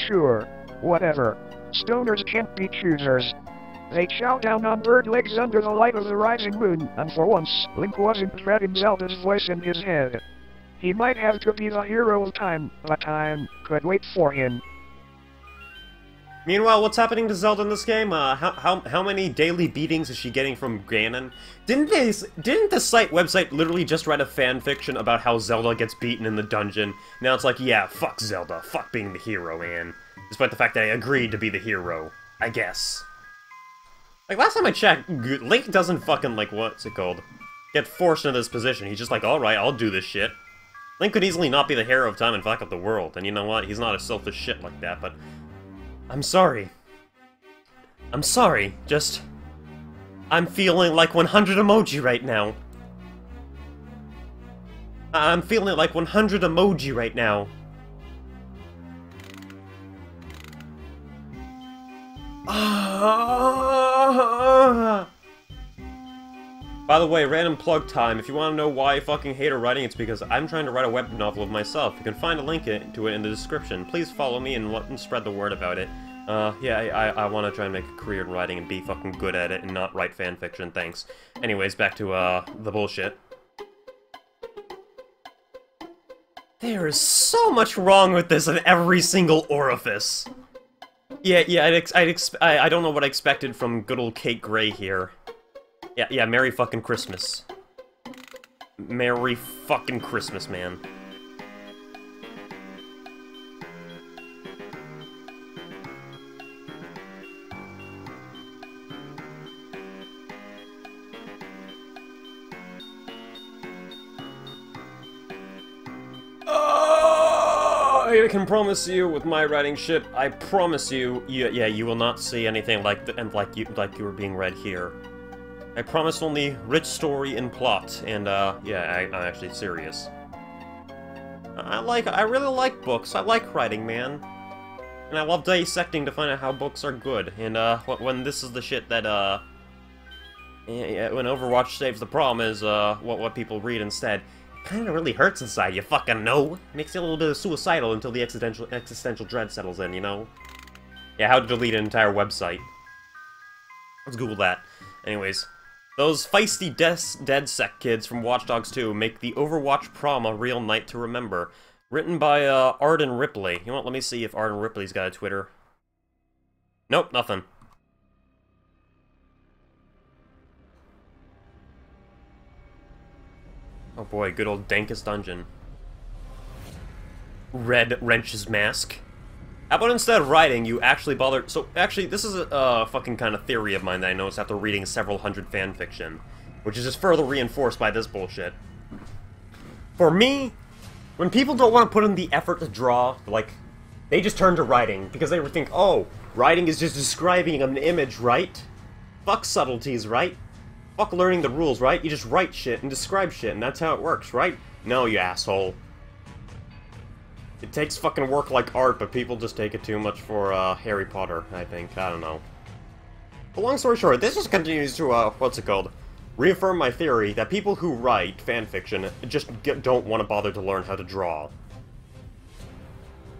Sure, whatever. Stoners can't be choosers. They chow down on bird legs under the light of the rising moon, and for once, Link wasn't dreading Zelda's voice in his head. He might have to be the hero of time, but time could wait for him. Meanwhile, what's happening to Zelda in this game? How many daily beatings is she getting from Ganon? Didn't the website literally just write a fanfiction about how Zelda gets beaten in the dungeon? Now it's like, yeah, fuck Zelda, fuck being the hero, man. Despite the fact that I agreed to be the hero, I guess. Like, last time I checked, Link doesn't fucking, like, what's it called? Get forced into this position. He's just like, alright, I'll do this shit. Link could easily not be the hero of time and fuck up the world, and you know what? He's not a selfish shit like that, but... I'm sorry. I'm sorry, just... I'm feeling like 100 emoji right now. I'm feeling like 100 emoji right now. By the way, random plug time. If you want to know why I fucking hate her writing, it's because I'm trying to write a web novel of myself. You can find a link to it in the description. Please follow me and spread the word about it. Yeah, I want to try and make a career in writing and be fucking good at it and not write fanfiction, thanks. Anyways, back to, the bullshit. There is so much wrong with this in every single orifice. Yeah, I don't know what I expected from good old Kate Gray here. Yeah, Merry fucking Christmas. Merry fucking Christmas, man. I can promise you, with my writing ship, I promise you, yeah, you will not see anything like you were being read here. I promise only rich story and plot, and yeah, I'm actually serious. I really like books. I like writing, man, and I love dissecting to find out how books are good. And when this is the shit that when Overwatch saves the problem is what people read instead. Kinda really hurts inside, you fucking know. Makes you a little bit suicidal until the existential dread settles in, you know? Yeah, how to delete an entire website. Let's Google that. Anyways, those feisty DedSec kids from Watch Dogs 2 make the Overwatch prom a real night to remember. Written by Arden Ripley. You know what, let me see if Arden Ripley's got a Twitter. Nope, nothing. Oh boy, good old Dankest Dungeon. Red Wrench's Mask. How about instead of writing, you actually bother... So, actually, this is a fucking kind of theory of mine that I noticed after reading several hundred fanfiction, which is just further reinforced by this bullshit. For me, when people don't want to put in the effort to draw, like, they just turn to writing, because they would think, oh, writing is just describing an image, right? Fuck subtleties, right? Fuck learning the rules, right? You just write shit and describe shit, and that's how it works, right? No, you asshole. It takes fucking work like art, but people just take it too much for, Harry Potter, I think. I don't know. But long story short, this just continues to, what's it called? Reaffirm my theory that people who write fanfiction just don't want to bother to learn how to draw.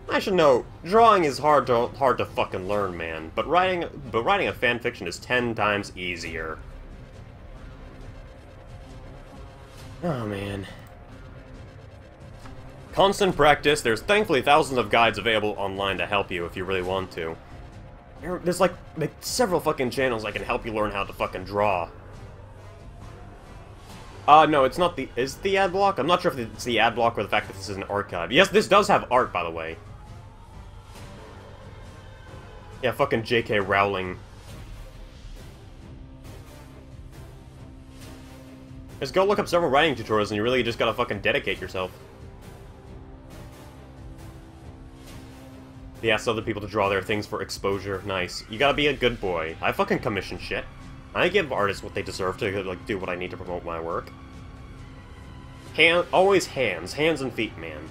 I should know, drawing is hard to fucking learn, man. But writing a fanfiction is 10 times easier. Oh, man. Constant practice. There's thankfully thousands of guides available online to help you if you really want to. There's like several fucking channels that can help you learn how to fucking draw. No, it's not the... Is it the ad block? I'm not sure if it's the ad block or the fact that this is an archive. Yes, this does have art, by the way. Yeah, fucking J.K. Rowling. Just go look up several writing tutorials and you really just gotta fucking dedicate yourself. He asks other people to draw their things for exposure. Nice. You gotta be a good boy. I fucking commission shit. I give artists what they deserve to, like, do what I need to promote my work. Always hands. Hands and feet, man.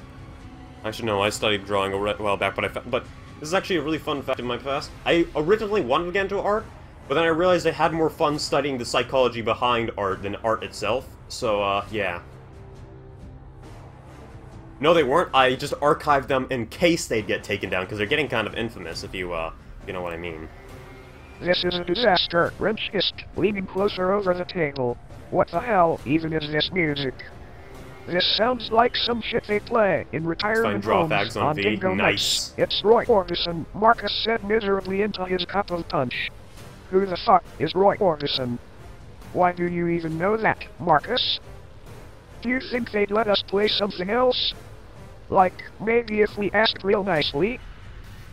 Actually, no, I studied drawing a while back, but this is actually a really fun fact in my past. I originally wanted to get into art, but then I realized I had more fun studying the psychology behind art than art itself. So, yeah. No, they weren't. I just archived them in case they'd get taken down, because they're getting kind of infamous, if you know what I mean. This is a disaster. Wrench hissed, leaning closer over the table. What the hell even is this music? This sounds like some shit they play in retirement homes on Dingo Nights. It's Roy Orbison, Marcus said miserably into his cup of punch. Who the fuck is Roy Orbison? Why do you even know that, Marcus? Do you think they'd let us play something else? Like, maybe if we asked real nicely?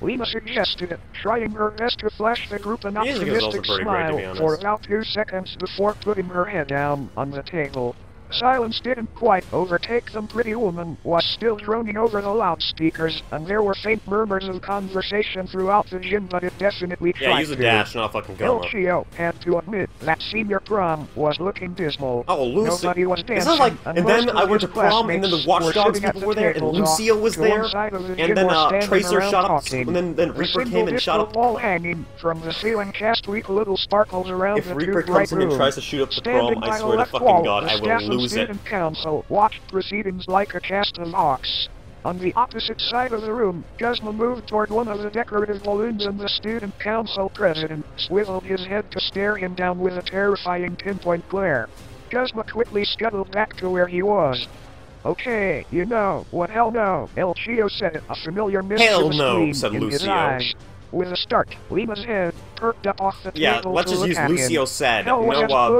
Lima suggested, trying her best to flash the group an optimistic smile for about 2 seconds before putting her head down on the table. Silence didn't quite overtake them. Pretty woman was still droning over the loudspeakers, and there were faint murmurs of conversation throughout the gym, but it definitely tried to. Yeah, use a dash, not a fucking gun. Elchio had to admit that senior prom was looking dismal. Oh, Lucy. Nobody was dancing, is that like, and then I went to prom, and then the Watchdogs people were there, and Lucio was there, and then Tracer shot up, and then Reaper came and shot up. Wall hanging from the ceiling cast weak little sparkles around if the Reaper comes in and tries to shoot up the prom, I swear to fucking God, I will lose it. Council watched proceedings like a cast of hawks. On the opposite side of the room, Guzma moved toward one of the decorative balloons, and the student council president swiveled his head to stare him down with a terrifying pinpoint glare. Guzma quickly scuttled back to where he was. Okay, you know, what hell no, Elchio said, a familiar mischievous gleam in his eyes. With a start, Lima's head perked up off the table. Yeah, let's just use Lucio said. No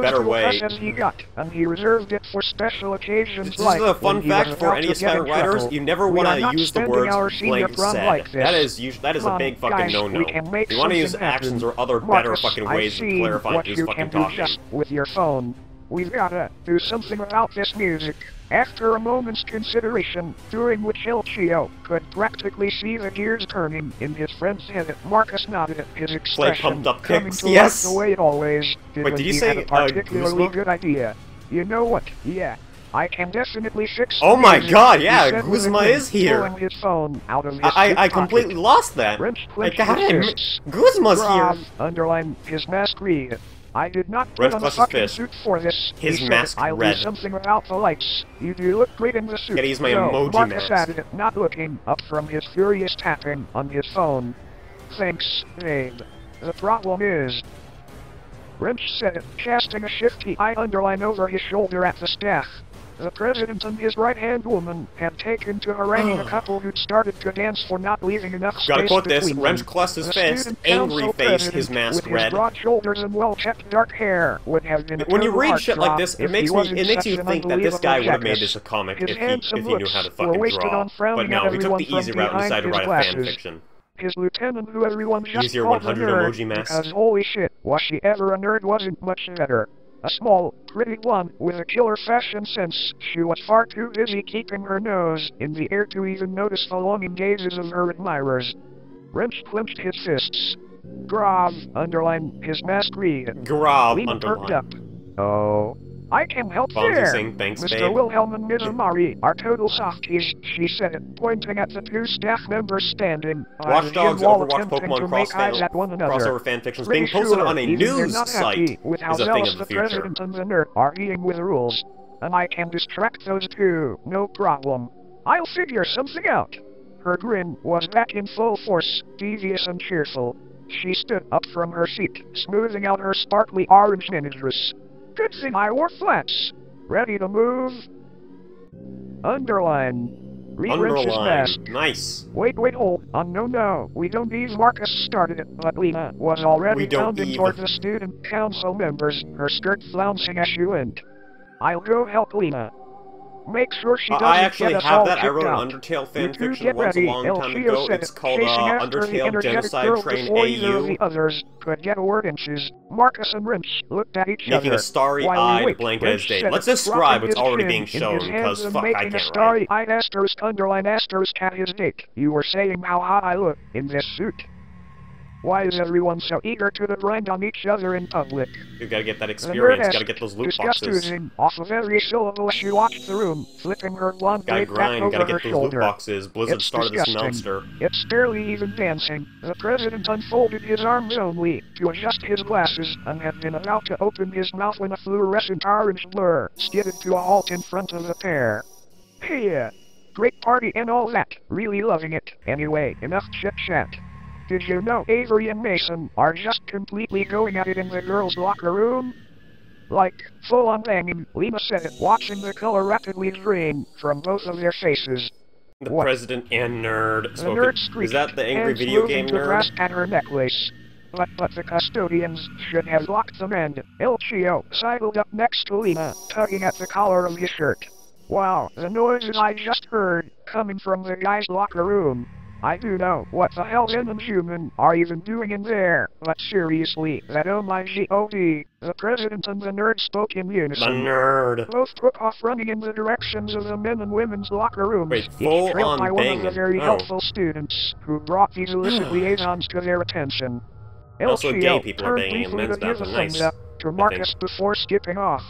better way. As he got, and he reserved it for special occasions. This is a fun fact for any aspiring writers. You never want to use the words blank said. Like that is a big fucking no-no. You want to use actions or other better fucking ways of clarifying who's fucking talking. With your phone. We've gotta do something about this music. After a moment's consideration, during which Elchio could practically see the gears turning in his friend's head, Marcus nodded, his expression coming to life the way it always did. Wait, when did you he say had a particularly Guzma? good idea. You know what? Yeah, I can definitely fix. Oh my God! Yeah, Guzma is here. His phone out of his I completely lost that. I got him. Guzma's here. Underline his mask read. I did not put on a fucking suit for this. His mask I'll red. do something about the lights. You do look great in the suit. Gotta use my emoji Marcus mask. added, not looking up from his furious tapping on his phone. Thanks, babe. The problem is... Wrench said, casting a shifty eye underline over his shoulder at the staff. The president and his right-hand woman had taken to haranguing a couple who'd started to dance for not leaving enough space Gotta quote between this, them. wrench clutched his The fist, student angry council face, president, his mask with red. his broad shoulders and well-kept dark hair would have been a When you total read shit like this, heartthrob it if makes he wasn't you such think an that this guy would have unbelievable made this a comic His if handsome he knew how to looks were fucking wasted draw. on frowning But no, at he took the everyone easy from route and decided to behind write a his glasses. fanfiction. His lieutenant, who everyone just Use your called a 100 nerd, emoji mask. because holy shit, was she ever a nerd, wasn't much better. A small, pretty one with a killer fashion sense, she was far too busy keeping her nose in the air to even notice the longing gazes of her admirers. Wrench clenched his fists. Grav, underline, his mask read. Grav, Lena perked underline. up. Oh, I can help Bonzi there. saying, thanks, Mr. babe. Wilhelm and Ms. Amari are total softies, she said, pointing at the two staff members standing by Watch the Dogs, gym wall Overwatch, attempting Pokemon to make eyes at one another. crossover fanfictions Pretty being posted sure on a even they're news not site happy with how is a thing zealous of the the future. president and the nerd are being with the rules. And I can distract those two, no problem. I'll figure something out. Her grin was back in full force, devious and cheerful. She stood up from her seat, smoothing out her sparkly orange ninja dress. Good thing I wore flats. Ready to move? Underline. Re-wrench his mask. Nice. Wait, hold on, no, we don't Eve. Marcus started it, but Lena was already bounding toward the student council members, her skirt flouncing as she went. I'll go help Lena. Make sure she doesn't I actually get us have all that. I wrote out. an Undertale You two fanfiction get once a ready. long time El ago. said It's it, called chasing after the Undertale energetic Genocide girl Train before either of AU. the others could get a word inches. Marcus and Wrench looked at each Making other. a starry-eyed blank as day. Let's describe what's already being shown, because fuck, I can't write. Starry-eyed asterisk underline asterisk at his dick. You were saying how hot I look in this suit. Why is everyone so eager to grind on each other in public? You gotta get that experience, gotta get those loot boxes. Oozing off of every syllable as she watched the room, flipping her blonde Gotta braid back grind, over gotta her get those shoulder. loot boxes. Blizzard started this monster. It's barely even dancing. The president unfolded his arms only to adjust his glasses and had been about to open his mouth when a fluorescent orange blur skidded to a halt in front of the pair. Hey, great party and all that. Really loving it. Anyway, enough chit-chat. Did you know Avery and Mason are just completely going at it in the girls' locker room? Like, full-on banging, Lena said it, watching the color rapidly drain from both of their faces. The president and nerd spoke. Is that the angry hands video moving game to nerd? grasp at her necklace. But the custodians should have locked them, and El Chio sidled up next to Lena, tugging at the collar of his shirt. Wow, the noises I just heard, coming from the guys' locker room. I do know what the hell them and human are even doing in there, but seriously, that oh my god, the president and the nerd spoke in unison. The nerd. Both took off running in the directions of the men and women's locker rooms, Wait, each full trailed on by one of banging. the very helpful students, who brought these illicit liaisons to their attention. El Also, Chio gay people are turned banging in briefly men's to give a bathroom. thumbs Nice. up to Marcus before skipping off.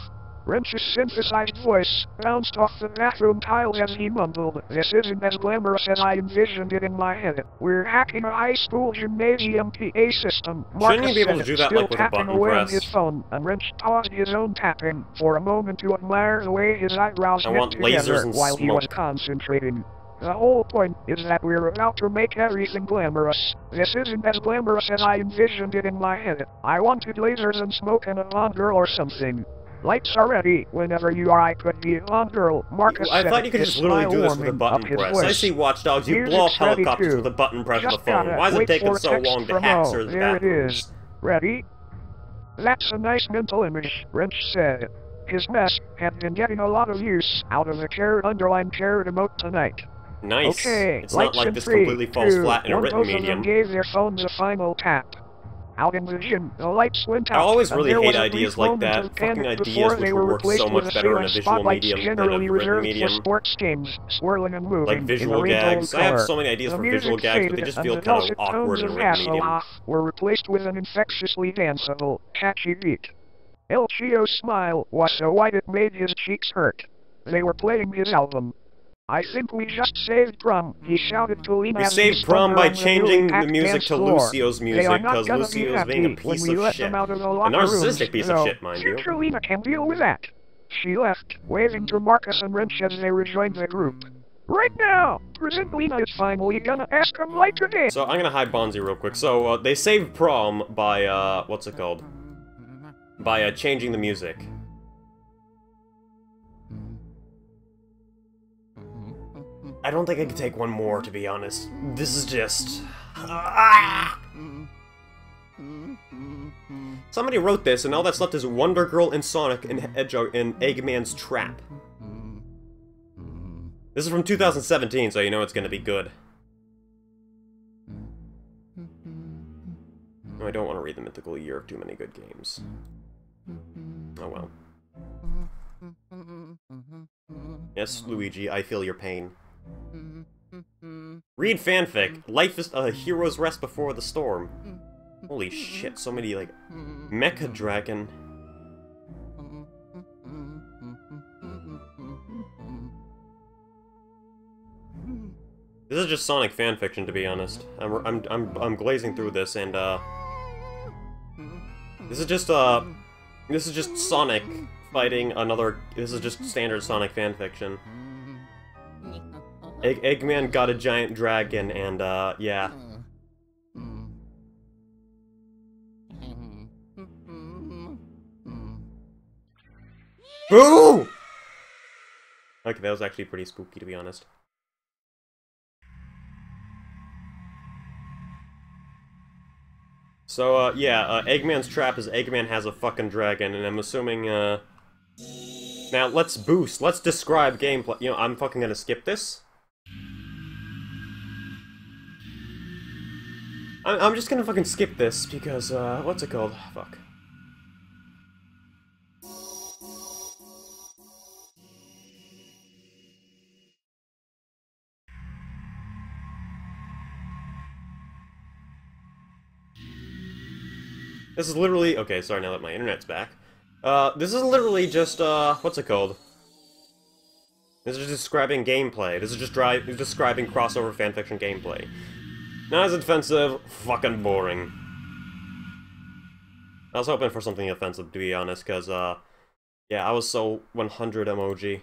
Wrench's synthesized voice bounced off the bathroom tiles as he mumbled, "This isn't as glamorous as I envisioned it in my head. We're hacking a high school gymnasium PA system." Shouldn't you be able to do that, still like, with a tapping button away press? on his phone, and Wrench paused his own tapping for a moment to admire the way his eyebrows I met want together lasers and while he was smoke. concentrating. The whole point is that we're about to make everything glamorous. This isn't as glamorous as I envisioned it in my head. I wanted lasers and smoke and a blonde girl or something. Lights are ready whenever you are. I could be a blonde girl, Marcus said. I thought you could just literally do this with a button press. I see Watch Dogs, you blow up helicopters with a button press of the phone. Why is it taking so long to hack through the There it bathrooms? is. Ready? That's a nice mental image, Wrench said. His mask had been getting a lot of use out of the carrot underline carrot emote tonight. Nice. Okay, It's not like this completely falls flat in a written medium. Gave their phones a final tap. Out in the gym, the lights went out. I always really and there hate was a ideas brief like that. moment of Fucking panic ideas before which they would were work so replaced much with better in a ceiling visual spotlights medium than a generally written reserved medium. for sports games, swirling and moving Like visual in a rainbow gags. I have color. so many ideas The for visual music gags, but they faded, just and feel the kind of dulcet awkward tones in a of written medium. Hasselhoff were replaced with an infectiously danceable, catchy beat. El Chio's smile was so wide it made his cheeks hurt. They were playing his album. I think we just saved prom, he shouted to Lena. We saved prom by changing the music to Lucio's music, because Lucio's being a piece of shit. A narcissistic piece of shit, mind you. Lena can deal with that. She left, waving to Marcus and Wrench as they rejoined the group. Right now, President Lena is finally gonna ask him like today. So I'm gonna hide Bonzi real quick. So they saved prom by what's it called? By changing the music. I don't think I can take one more, to be honest. This is just... Somebody wrote this, and all that's left is Wonder Girl and Sonic and Hedgehog and Eggman's Trap. This is from 2017, so you know it's gonna be good. No, I don't want to read the mythical year of too many good games. Oh well. Yes, Luigi, I feel your pain. Read fanfic. Life is a hero's rest before the storm. Holy shit, so many, like, Mecha Dragon. This is just Sonic fanfiction, to be honest. I'm glazing through this, and this is just Sonic fighting another. This is just standard Sonic fanfiction. Eggman got a giant dragon, and yeah. Boo! Okay, that was actually pretty spooky, to be honest. So, yeah, Eggman's Trap is Eggman has a fucking dragon, and I'm assuming, Now, let's describe gameplay. You know, I'm fucking gonna skip this. I'm just gonna fucking skip this, because, what's it called? Fuck. This is literally... Okay, sorry, now that my internet's back. This is literally just, what's it called? This is describing gameplay. This is just describing crossover fanfiction gameplay. Not as offensive, fucking boring. I was hoping for something offensive, to be honest, because, yeah, I was so 100 emoji.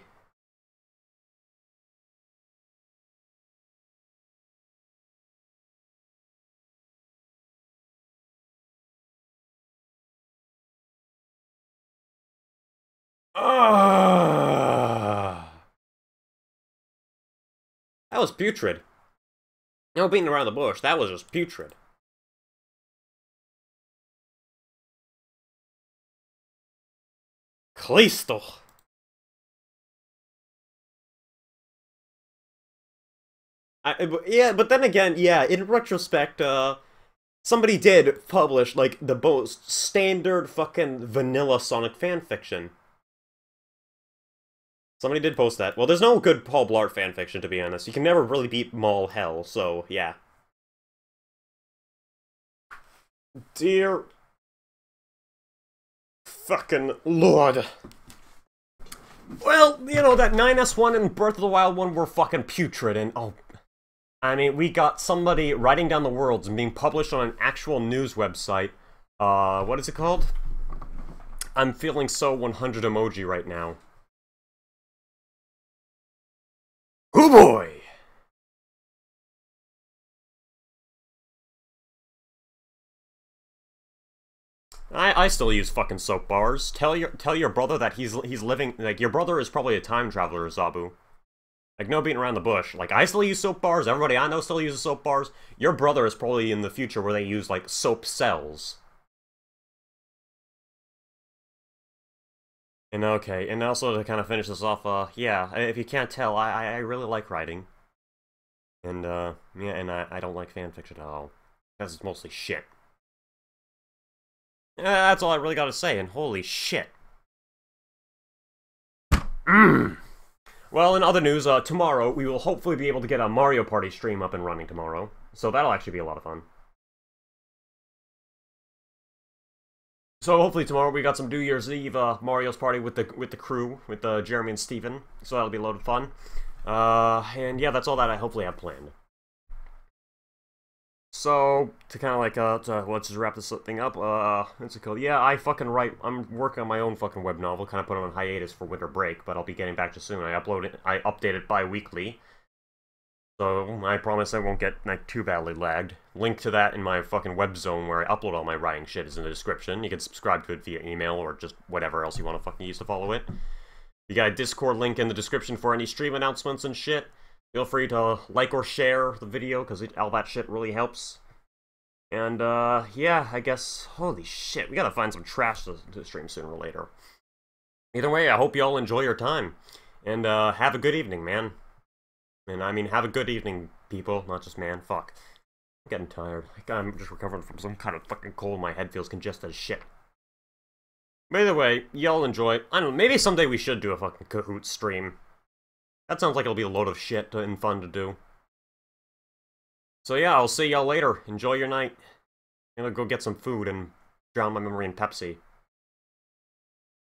That was putrid. No beating around the bush, that was just putrid. Cristo. Yeah, but then again, yeah, in retrospect, somebody did publish, like, the most standard fucking vanilla Sonic fanfiction. Somebody did post that. Well, there's no good Paul Blart fanfiction, to be honest. You can never really beat Mall Hell, so, yeah. Dear... fucking Lord. Well, you know, that 9S1 and Breath of the Wild one were fucking putrid, and, oh... I mean, we got somebody writing down the worlds and being published on an actual news website. What is it called? I'm feeling so 100 emoji right now. Oh boy! I still use fucking soap bars. Tell your brother that he's living, like, your brother is probably a time traveler, Zabu. Like, no beating around the bush. Like, I still use soap bars, everybody I know still uses soap bars. Your brother is probably in the future where they use, like, soap cells. And okay, and also to kind of finish this off, yeah, if you can't tell, I really like writing. And, yeah, and I don't like fanfiction at all. Because it's mostly shit. That's all I really gotta say, and holy shit. Well, in other news, tomorrow, we will hopefully be able to get a Mario Party stream up and running tomorrow. So that'll actually be a lot of fun. So hopefully tomorrow we got some New Year's Eve Mario's Party with the crew, with Jeremy and Steven. So that'll be a lot of fun. And yeah, that's all that I hopefully have planned. So, to kind of like, let's just wrap this thing up, what's it called? Yeah, I fucking write, I'm working on my own fucking web novel, kind of put it on hiatus for winter break, but I'll be getting back to soon. I update it bi-weekly. So, I promise I won't get, like, too badly lagged. Link to that in my fucking web zone where I upload all my writing shit is in the description. You can subscribe to it via email or just whatever else you want to fucking use to follow it. You got a Discord link in the description for any stream announcements and shit. Feel free to like or share the video, because all that shit really helps. And, yeah, I guess, holy shit, we gotta find some trash to stream sooner or later. Either way, I hope you all enjoy your time. And, have a good evening, man. And I mean, have a good evening, people, not just man, fuck. I'm getting tired. I'm just recovering from some kind of fucking cold, my head feels congested as shit. But either way, y'all enjoy. I don't know, maybe someday we should do a fucking Kahoot stream. That sounds like it'll be a load of shit and fun to do. So yeah, I'll see y'all later. Enjoy your night. I'm gonna go get some food and drown my memory in Pepsi.